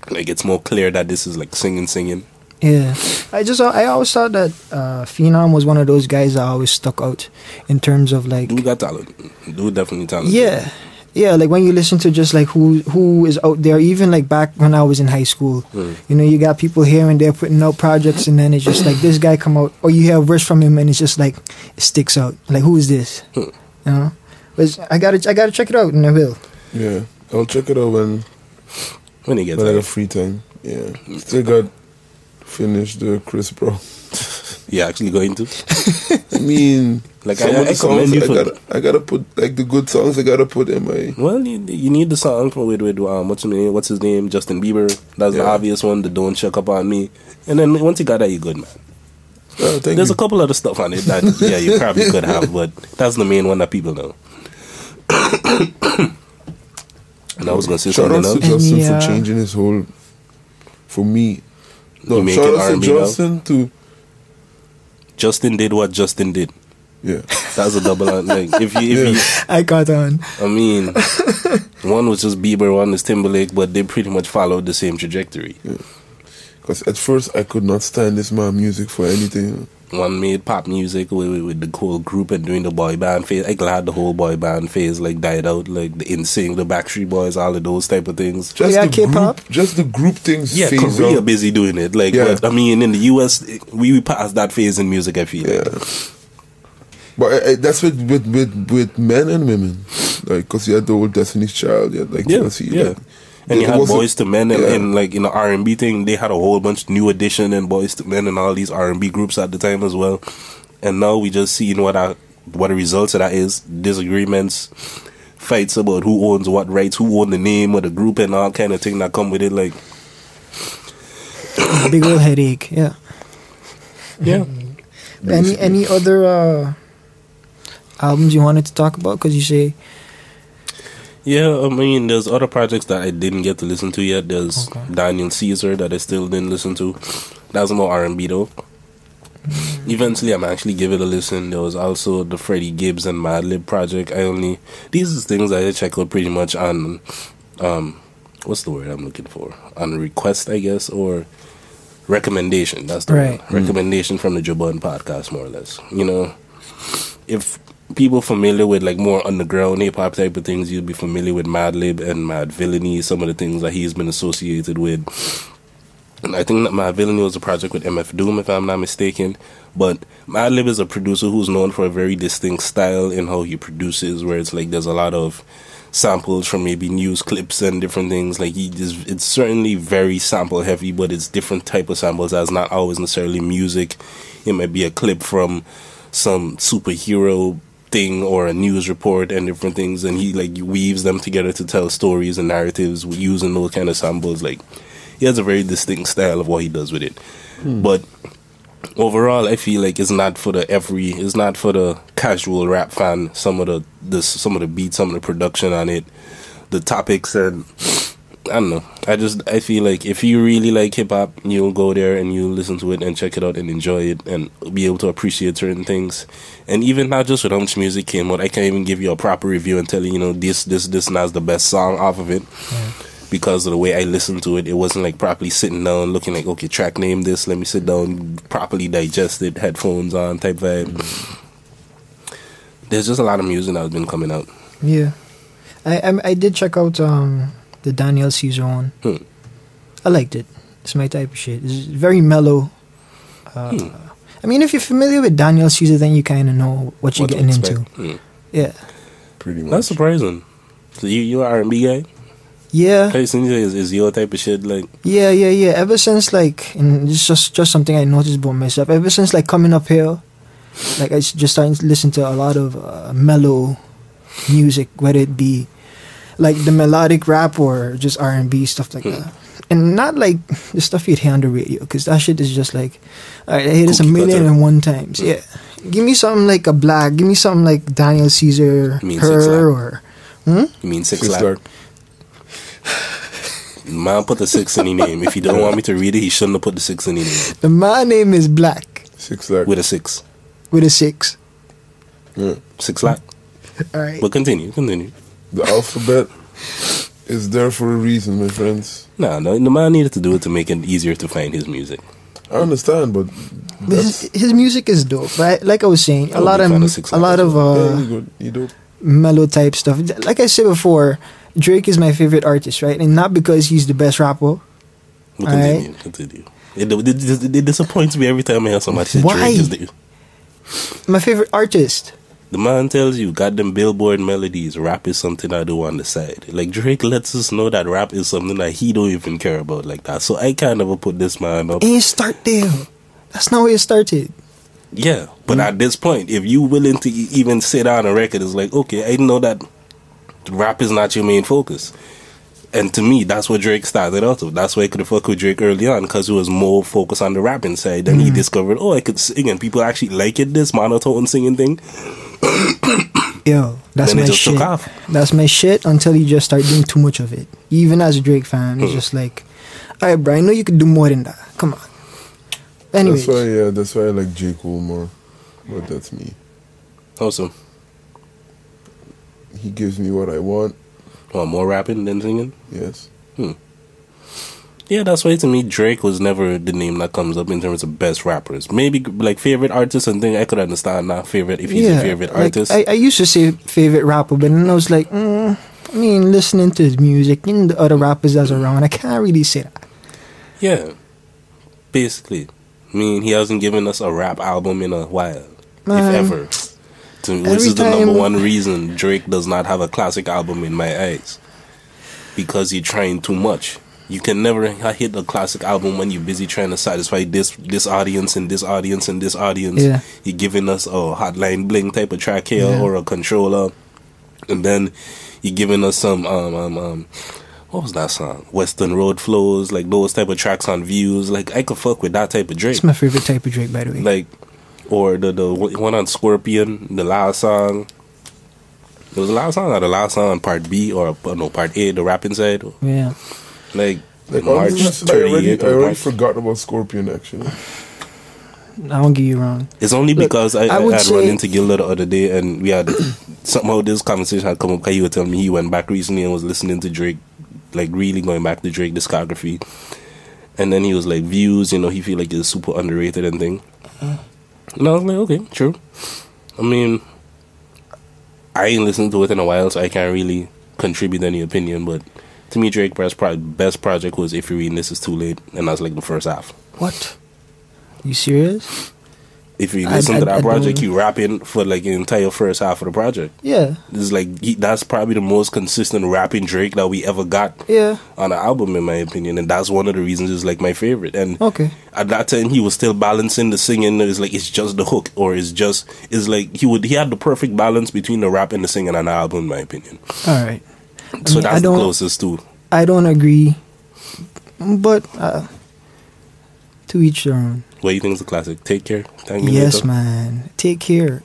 like it's more clear that this is like singing. Yeah, I always thought that Phenom was one of those guys that always stuck out in terms of like. Dude got talent. Dude definitely talented. Yeah. Like when you listen to just like who is out there, even like back when I was in high school, you got people here and there putting out projects, and then it's just like this guy come out, or you hear a verse from him, and it's just like it sticks out. Like who is this? But I gotta check it out, and I will. Yeah, I'll check it out when he gets I have free time. Yeah, still got finish the Chris Brown. You actually going to? I mean, like I commend you for I gotta put like the good songs. I gotta put in my. Well, you need the song from with what's his name, Justin Bieber. That's the obvious one. The Don't Check Up on Me, and then once you got that, you're good, man. There's a couple other stuff on it that you probably could have, but that's the main one that people know. And I was gonna say shout something else. Shout out to Justin for changing his whole. For me, no. Shout out to Justin to. Justin did what Justin did. Yeah, that's a double. Like if you, I caught on. I mean, one was just Bieber, one is Timberlake, but they pretty much followed the same trajectory. Because at first I could not stand this man music for anything. One made pop music with the whole group and doing the boy band phase. I'm glad the whole boy band phase like died out, like the NSYNC, the Backstreet Boys, all of those type of things. Just the K-pop, just the group things. Yeah, Korea busy doing it. Like, but, I mean, in the US, we passed that phase in music. I feel. Yeah. But that's with men and women, like because you had the old Destiny's Child, you had like TLC, Like, and you had Boys to Men and like in the R&B thing, they had a whole bunch of New Edition and Boys to Men and all these R&B groups at the time as well. And now we just seen what the results of that is: disagreements, fights about who owns what rights, who own the name of the group, and all kind of thing that come with it. Like big old headache. Yeah. Any other albums you wanted to talk about? Because you say. Yeah, I mean, there's other projects that I didn't get to listen to yet. There's Daniel Caesar that I still didn't listen to. That's more R&B though. Eventually, I'm actually give it a listen. There was also the Freddie Gibbs and Madlib project. These are things that I check out pretty much on, what's the word I'm looking for? On request, I guess, or recommendation. That's the word. Recommendation from the Jabun podcast, more or less. If people familiar with like more underground hip hop type of things, you'd be familiar with Madlib and Mad Villainy, some of the things that he's been associated with. And I think that Mad Villainy was a project with MF Doom, if I'm not mistaken. But Madlib is a producer who's known for a very distinct style in how he produces, where it's like there's a lot of samples from maybe news clips and different things. Like it's certainly very sample heavy, but it's different type of samples that's not always necessarily music. It might be a clip from some superhero thing or a news report and different things, and he like weaves them together to tell stories and narratives using those kind of samples. Like, he has a very distinct style of what he does with it. But overall, I feel like it's not for the casual rap fan. Some of the beats, some of the production on it, the topics, and I don't know. I feel like if you really like hip hop, you'll go there and you listen to it and check it out and enjoy it and be able to appreciate certain things. And even not just with how much music came out, I can't even give you a proper review and tell you, this is the best song off of it. Because of the way I listened to it, it wasn't like properly sitting down looking like, okay, track name this, let me sit down, properly digest it, headphones on type vibe. There's just a lot of music that's been coming out. Yeah, I did check out the Daniel Caesar one. I liked it. It's my type of shit. It's very mellow. I mean, if you're familiar with Daniel Caesar, then you kind of know what you're getting into. Yeah, pretty much. That's surprising. So you are R&B guy? Yeah. Is your type of shit like? Yeah. Ever since like, and it's just something I noticed about myself. Ever since like coming up here, like I just started to listen to a lot of mellow music, whether it be like the melodic rap or just R&B stuff like that. And not like the stuff you'd hear on the radio, because that shit is just like, alright, I hear this a million and one times. Yeah. Give me something like a Black, give me something like Daniel Caesar, Her, or... You mean Six Lack? Man put the 6 in his name. If he don't want me to read it, he shouldn't have put the 6 in his name. The my name is Black. 6 Lack. With a 6. With a 6. 6 Lack. Alright. But continue. The alphabet is there for a reason, my friends. No, the man needed to do it to make it easier to find his music. I understand, but his music is dope. Right? Like I was saying, a lot of mellow type stuff. Like I said before, Drake is my favorite artist, right? And not because he's the best rapper. Continue. It disappoints me every time I hear somebody say Drake is my favorite artist. The man tells you, got them Billboard melodies, rap is something I do on the side. Like, Drake lets us know that rap is something that he don't even care about like that. So I can't ever put this man up. And you start there. That's not where you started. Yeah, but at this point, if you willing to even sit on a record, it's like, okay, I know that rap is not your main focus. And to me, that's what Drake started out with. That's why I could fuck with Drake early on, because he was more focused on the rapping side. Then he discovered, I could sing, and people actually like it, this monotone singing thing. Yo, that's my shit. That's my shit until you just start doing too much of it. Even as a Drake fan, it's just like, alright, bro, I know you could do more than that. Come on. Anyways. That's why I like J. Cole more. But that's me. Awesome. He gives me what I want. More rapping than singing? Yes. Yeah, that's why to me Drake was never the name that comes up in terms of best rappers. Maybe like favorite artist and thing I could understand now. Favorite if he's a favorite artist. I used to say favorite rapper, but then I was like, I mean, listening to his music and the other rappers that's around, I can't really say that. Yeah, basically. I mean, he hasn't given us a rap album in a while, if ever. Which is the number one reason Drake does not have a classic album in my eyes. Because you're trying too much. You can never hit a classic album when you're busy trying to satisfy this audience and this audience and this audience. Yeah. You're giving us a Hotline Bling type of track here or a Controller. And then you're giving us some, what was that song? Western Road Flows, like those type of tracks on Views. Like, I could fuck with that type of Drake. It's my favorite type of Drake, by the way. Like, or the one on Scorpion, the last song. It was the last song or the last song on part B or no, part A, the rapping side. Yeah. Like March 38th. I already forgot about Scorpion, actually. I won't get you wrong. It's only because I had run into Gilda the other day and we had somehow this conversation had come up because he was telling me he went back recently and was listening to Drake, like really going back to Drake discography. And then he was like, Views, he feel like it's super underrated and thing. And I was like, okay, true. I mean, I ain't listened to it in a while, so I can't really contribute any opinion, but to me, Drake's best project was If You're Reading This Is Too Late, and that's like the first half. What? You serious? If you listen to that project, you rapping for like the entire first half of the project. Yeah. It's like that's probably the most consistent rapping Drake that we ever got on an album, in my opinion, and that's one of the reasons it's like my favorite. And at that time, he was still balancing the singing. It's like it's just the hook, or it's like he had the perfect balance between the rap and the singing on the album, in my opinion. All right. So that's the closest to. I don't agree, but to each their own. What do you think is a classic? Take Care? Yes, man. Take Care.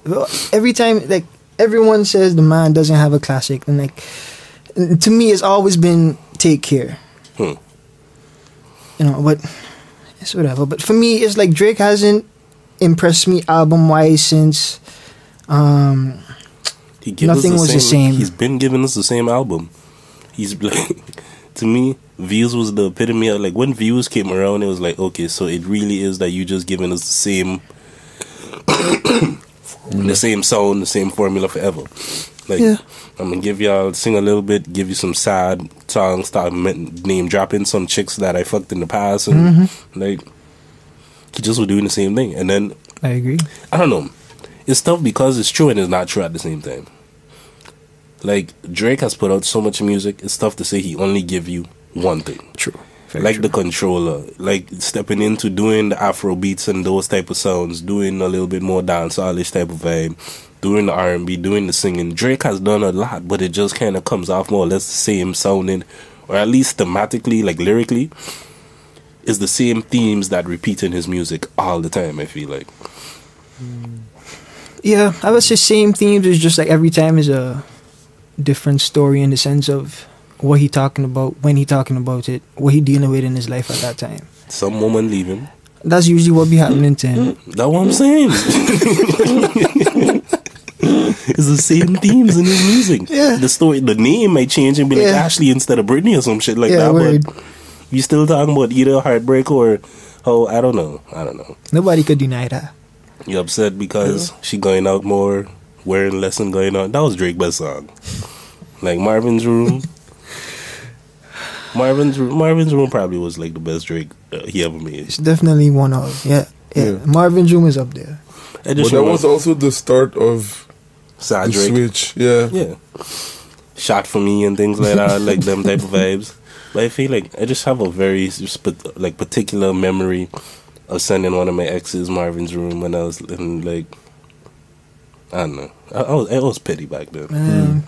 Every time, like, everyone says the man doesn't have a classic, and like, to me, it's always been Take Care. You know, but it's whatever. But for me, it's like Drake hasn't impressed me album-wise since Nothing Was the Same. He's been giving us the same album. He's like, to me, Views was the epitome of, like, when Views came around, it was like, okay, so it really is that you just giving us the same the same sound, the same formula forever. Like, I'm gonna give y'all, sing a little bit, give you some sad songs, start name dropping some chicks that I fucked in the past, and like, he just was doing the same thing. And then I agree. I don't know, it's tough because it's true and it's not true at the same time. Like, Drake has put out so much music, it's tough to say he only give you one thing. True. Like The Controller, like stepping into doing the Afro beats and those type of sounds, doing a little bit more dancehall-ish type of vibe, doing the R&B, doing the singing. Drake has done a lot, but it just kind of comes off more or less the same sounding, or at least thematically, like lyrically, is the same themes that repeat in his music all the time, I feel like. Yeah, I would say same themes, is just like every time is a different story in the sense of what he talking about, when he talking about it, what he dealing with in his life at that time. Some woman leaving. That's usually what be happening to him. That's what I'm saying. It's the same themes in his music. Yeah. The story, the name might change and be like Ashley instead of Britney or some shit like that. Word. But you still talking about either heartbreak or I don't know. Nobody could deny that. You upset because she going out more, wearing less and going out. That was Drake's best song. Like Marvin's Room. Marvin's Room probably was like the best Drake he ever made. It's definitely one of Marvin's Room is up there. But that was also the start of Sad the Drake switch. Yeah. Shot for Me and things like that, like them type of vibes. But I feel like I just have a very particular memory of sending one of my exes Marvin's Room when I was in, like, I don't know. I was petty back then.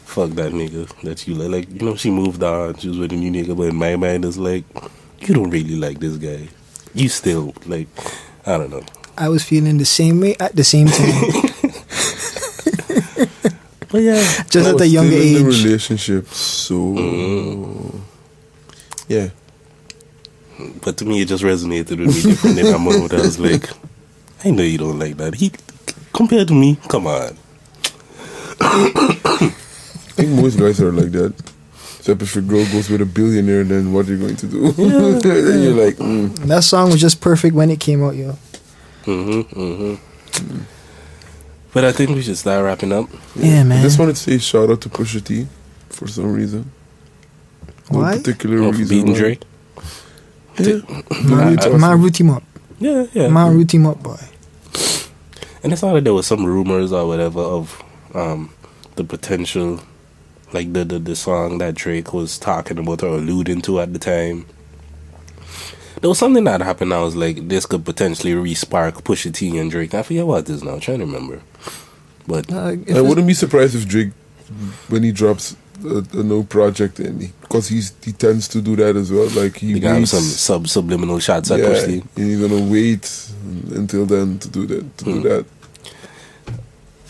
Fuck that nigga that you like. You know, she moved on. She was with a new nigga, but in my mind, it's like, you don't really like this guy. You still, like, I don't know. I was feeling the same way at the same time. But yeah. Just at a younger age. In the relationship, so... Yeah. But to me, it just resonated with me different in that moment. I was like, I know you don't like that. Compared to me, come on. I think most guys are like that. Except if your girl goes with a billionaire, then what are you going to do? Then you're like, That song was just perfect when it came out, yo. But I think we should start wrapping up. Yeah, man. I just wanted to say shout out to Pusha T for some reason. Why? No particular reason. Beating Drake? Yeah. Man, root him up. Yeah. Man, root him up, boy. And it's not like there was some rumors or whatever of the potential, like the song that Drake was talking about or alluding to at the time. There was something that happened. I was like, this could potentially re-spark Pusha T and Drake. I forget what it is now. I'm trying to remember. But I wouldn't be surprised if Drake, when he drops a no project, because he tends to do that as well. Like he got some subliminal shots at Pusha T. He's gonna wait until then to do that. Do that.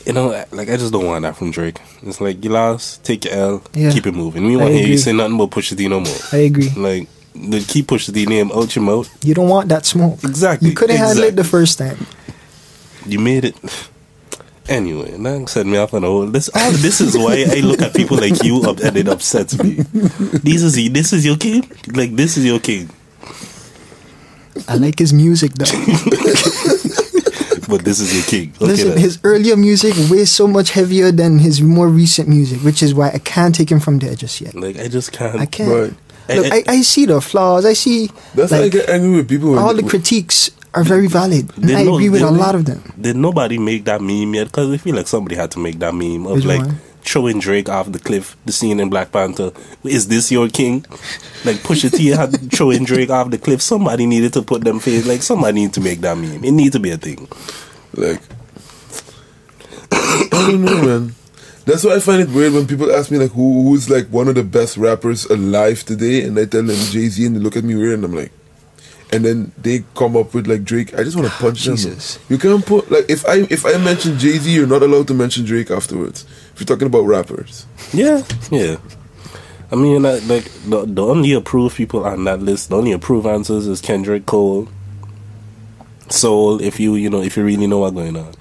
You know, like, I just don't want that from Drake. It's like, you lost, take your L, keep it moving. We I want to hear you agree. say nothing about Pusha T no more. I agree. Like, keep Pusha T name out your mouth. You don't want that smoke. Exactly. You couldn't handle it the first time. You made it. Anyway, that set me off on a whole. This is why I look at people like you and it upsets me. This is your king? Like, this is your king. I like his music, though. But this is your king. Okay, Listen, his earlier music weighs so much heavier than his more recent music, which is why I can't take him from there just yet. Like, I just can't. I can't. Right. Look, I see the flaws. I see. That's why I get angry with people. All the critiques are very valid. And I agree with a lot of them. Did nobody make that meme yet? Because I feel like somebody had to make that meme of like throwing Drake off the cliff. The scene in Black Panther. Is this your king? Like Pusha T had throwing Drake off the cliff. Somebody needed to put them face. Like somebody needed to make that meme. It needs to be a thing. Like I don't know, man. That's why I find it weird when people ask me like who's like one of the best rappers alive today, and I tell them Jay-Z, and they look at me weird, and I'm like, and then they come up with like Drake. I just want to punch them. You can't put like if I mention Jay-Z, you're not allowed to mention Drake afterwards. If you're talking about rappers, yeah. I mean, like the only approved people on that list, the only approved answers is Kendrick, Cole, Soul. If you really know what's going on.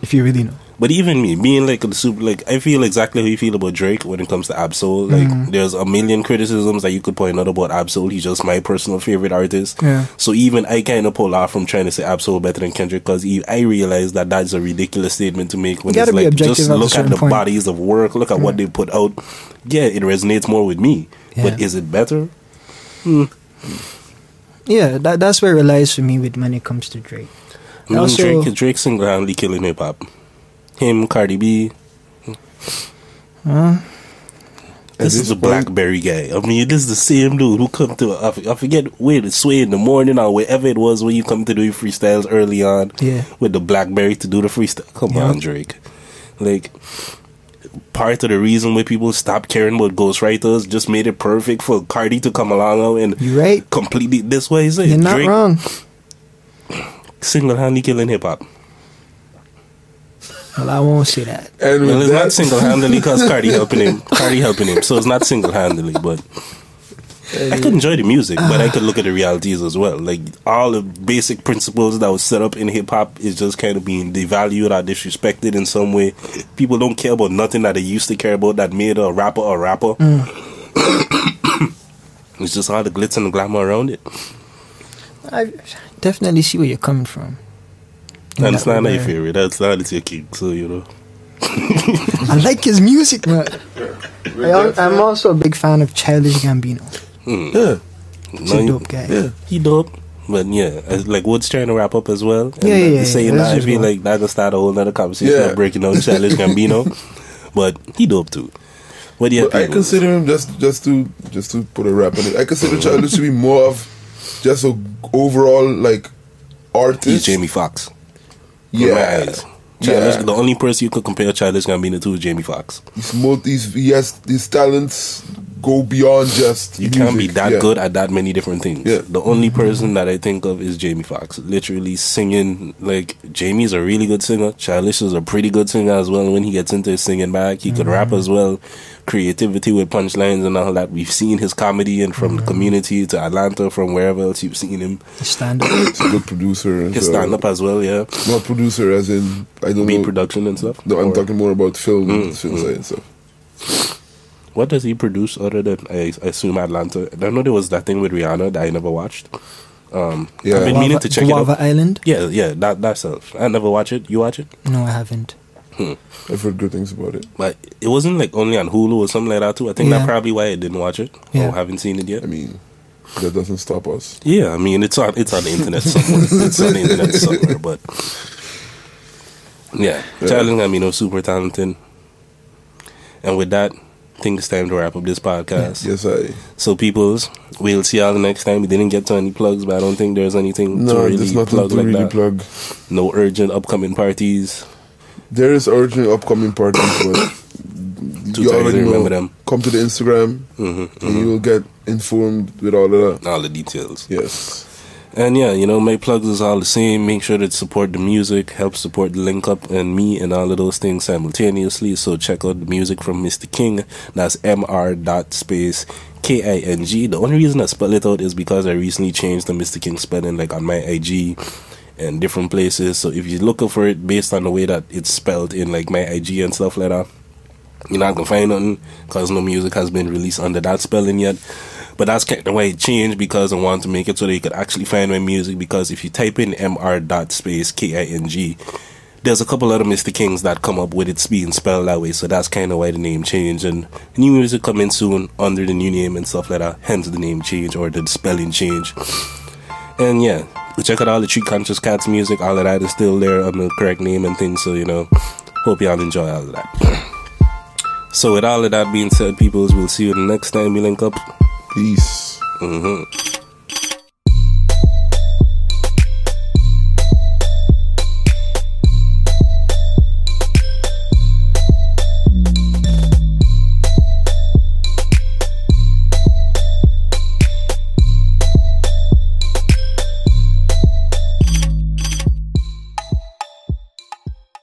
If you really know. But even me, being like a super, like I feel exactly how you feel about Drake when it comes to Ab-Soul. Like there's a million criticisms that you could point out about Ab-Soul. He's just my personal favorite artist. Yeah. So even I kind of pull off from trying to say Ab-Soul better than Kendrick, because I realize that that's a ridiculous statement to make when it's like just look at the bodies of work, look at what they put out. Yeah, it resonates more with me. Yeah. But is it better? Yeah, that's where it lies for me with when it comes to Drake. I mean, Drake single-handedly killing hip-hop. Him, Cardi B. This is the Blackberry guy. I mean, this is the same dude who come to, I forget where to Sway in the morning or wherever it was when you come to do your freestyles early on. Yeah. With the Blackberry to do the freestyle. Come on, Drake. Like, part of the reason why people stopped caring about ghostwriters just made it perfect for Cardi to come along now and completely, this way is it. You're not Drake, wrong. Single-handedly killing hip-hop. Well, I won't say that. And well, it's not single-handedly because Cardi helping him. So it's not single-handedly, but I could enjoy the music, but I could look at the realities as well. Like, all the basic principles that was set up in hip-hop is just kind of being devalued or disrespected in some way. People don't care about nothing that they used to care about that made a rapper a rapper. It's just all the glitz and the glamour around it. I definitely see where you're coming from. And it's not your favorite. That's not your king, so you know. I like his music, man. I'm also a big fan of Childish Gambino. Yeah, he's a dope guy. Yeah, he dope. But yeah, like Woods trying to wrap up as well. And saying that I feel like that could start a whole other conversation of breaking down Childish Gambino. But he dope too. What do you? I consider him just to put a rap on it. I consider Childish to be more of just a overall like artist. He's Jamie Foxx. Yeah. The only person you could compare Childish Gambino to is Jamie Foxx. He has these talents go beyond just you music. Can't be that good at that many different things. The only person that I think of is Jamie Foxx. Literally singing, like, Jamie's a really good singer. Childish is a pretty good singer as well. When he gets into his singing bag, he could rap as well. Creativity with punchlines and all that. We've seen his comedy, and from the Community to Atlanta, from wherever else you've seen him. Stand up. He's a good producer. His stand up as well, yeah. Not producer as in, I don't know. Production and stuff? No, I'm talking more about film side and stuff. What does he produce other than, I assume, Atlanta? I know there was that thing with Rihanna that I never watched. I've been meaning to check it out. Guava Island? Yeah, that stuff. I never watch it. You watch it? No, I haven't. I've heard good things about it. But it wasn't like only on Hulu or something like that too. I think that's probably why I didn't watch it or haven't seen it yet. I mean, that doesn't stop us. Yeah, I mean, it's on the internet somewhere. It's on the internet somewhere, but yeah. Childish Gambino, super talented. And with that, I think it's time to wrap up this podcast. Yes, So, peoples, we'll see y'all the next time. We didn't get to any plugs, but I don't think there's anything to really plug like that. Plug. No urgent upcoming parties. There is urgent upcoming parties, but you already remember them. Come to the Instagram, and you will get informed with all of that. All the details. Yes. And yeah, my plugs is all the same. Make sure to support the music, help support the link up and me and all of those things simultaneously. So check out the music from Mr. King. That's Mr.King. The only reason I spell it out is because I recently changed the Mr. King spelling, like on my IG and different places. So if you're looking for it based on the way that it's spelled in like my IG and stuff like that, you're not gonna find nothing because no music has been released under that spelling yet. But that's kind of why it changed, because I want to make it so that you could actually find my music. Because if you type in Mr.King, there's a couple other Mr. Kings that come up with it being spelled that way. So that's kind of why the name changed. And new music coming soon under the new name and stuff like that. Hence the name change or the spelling change. And yeah, But check out all the Street Conscious Cats music. All of that is still there on the correct name and things. So, you know, hope y'all enjoy all of that. So with all of that being said, peoples, we'll see you the next time we link up. Peace. Mm-hmm.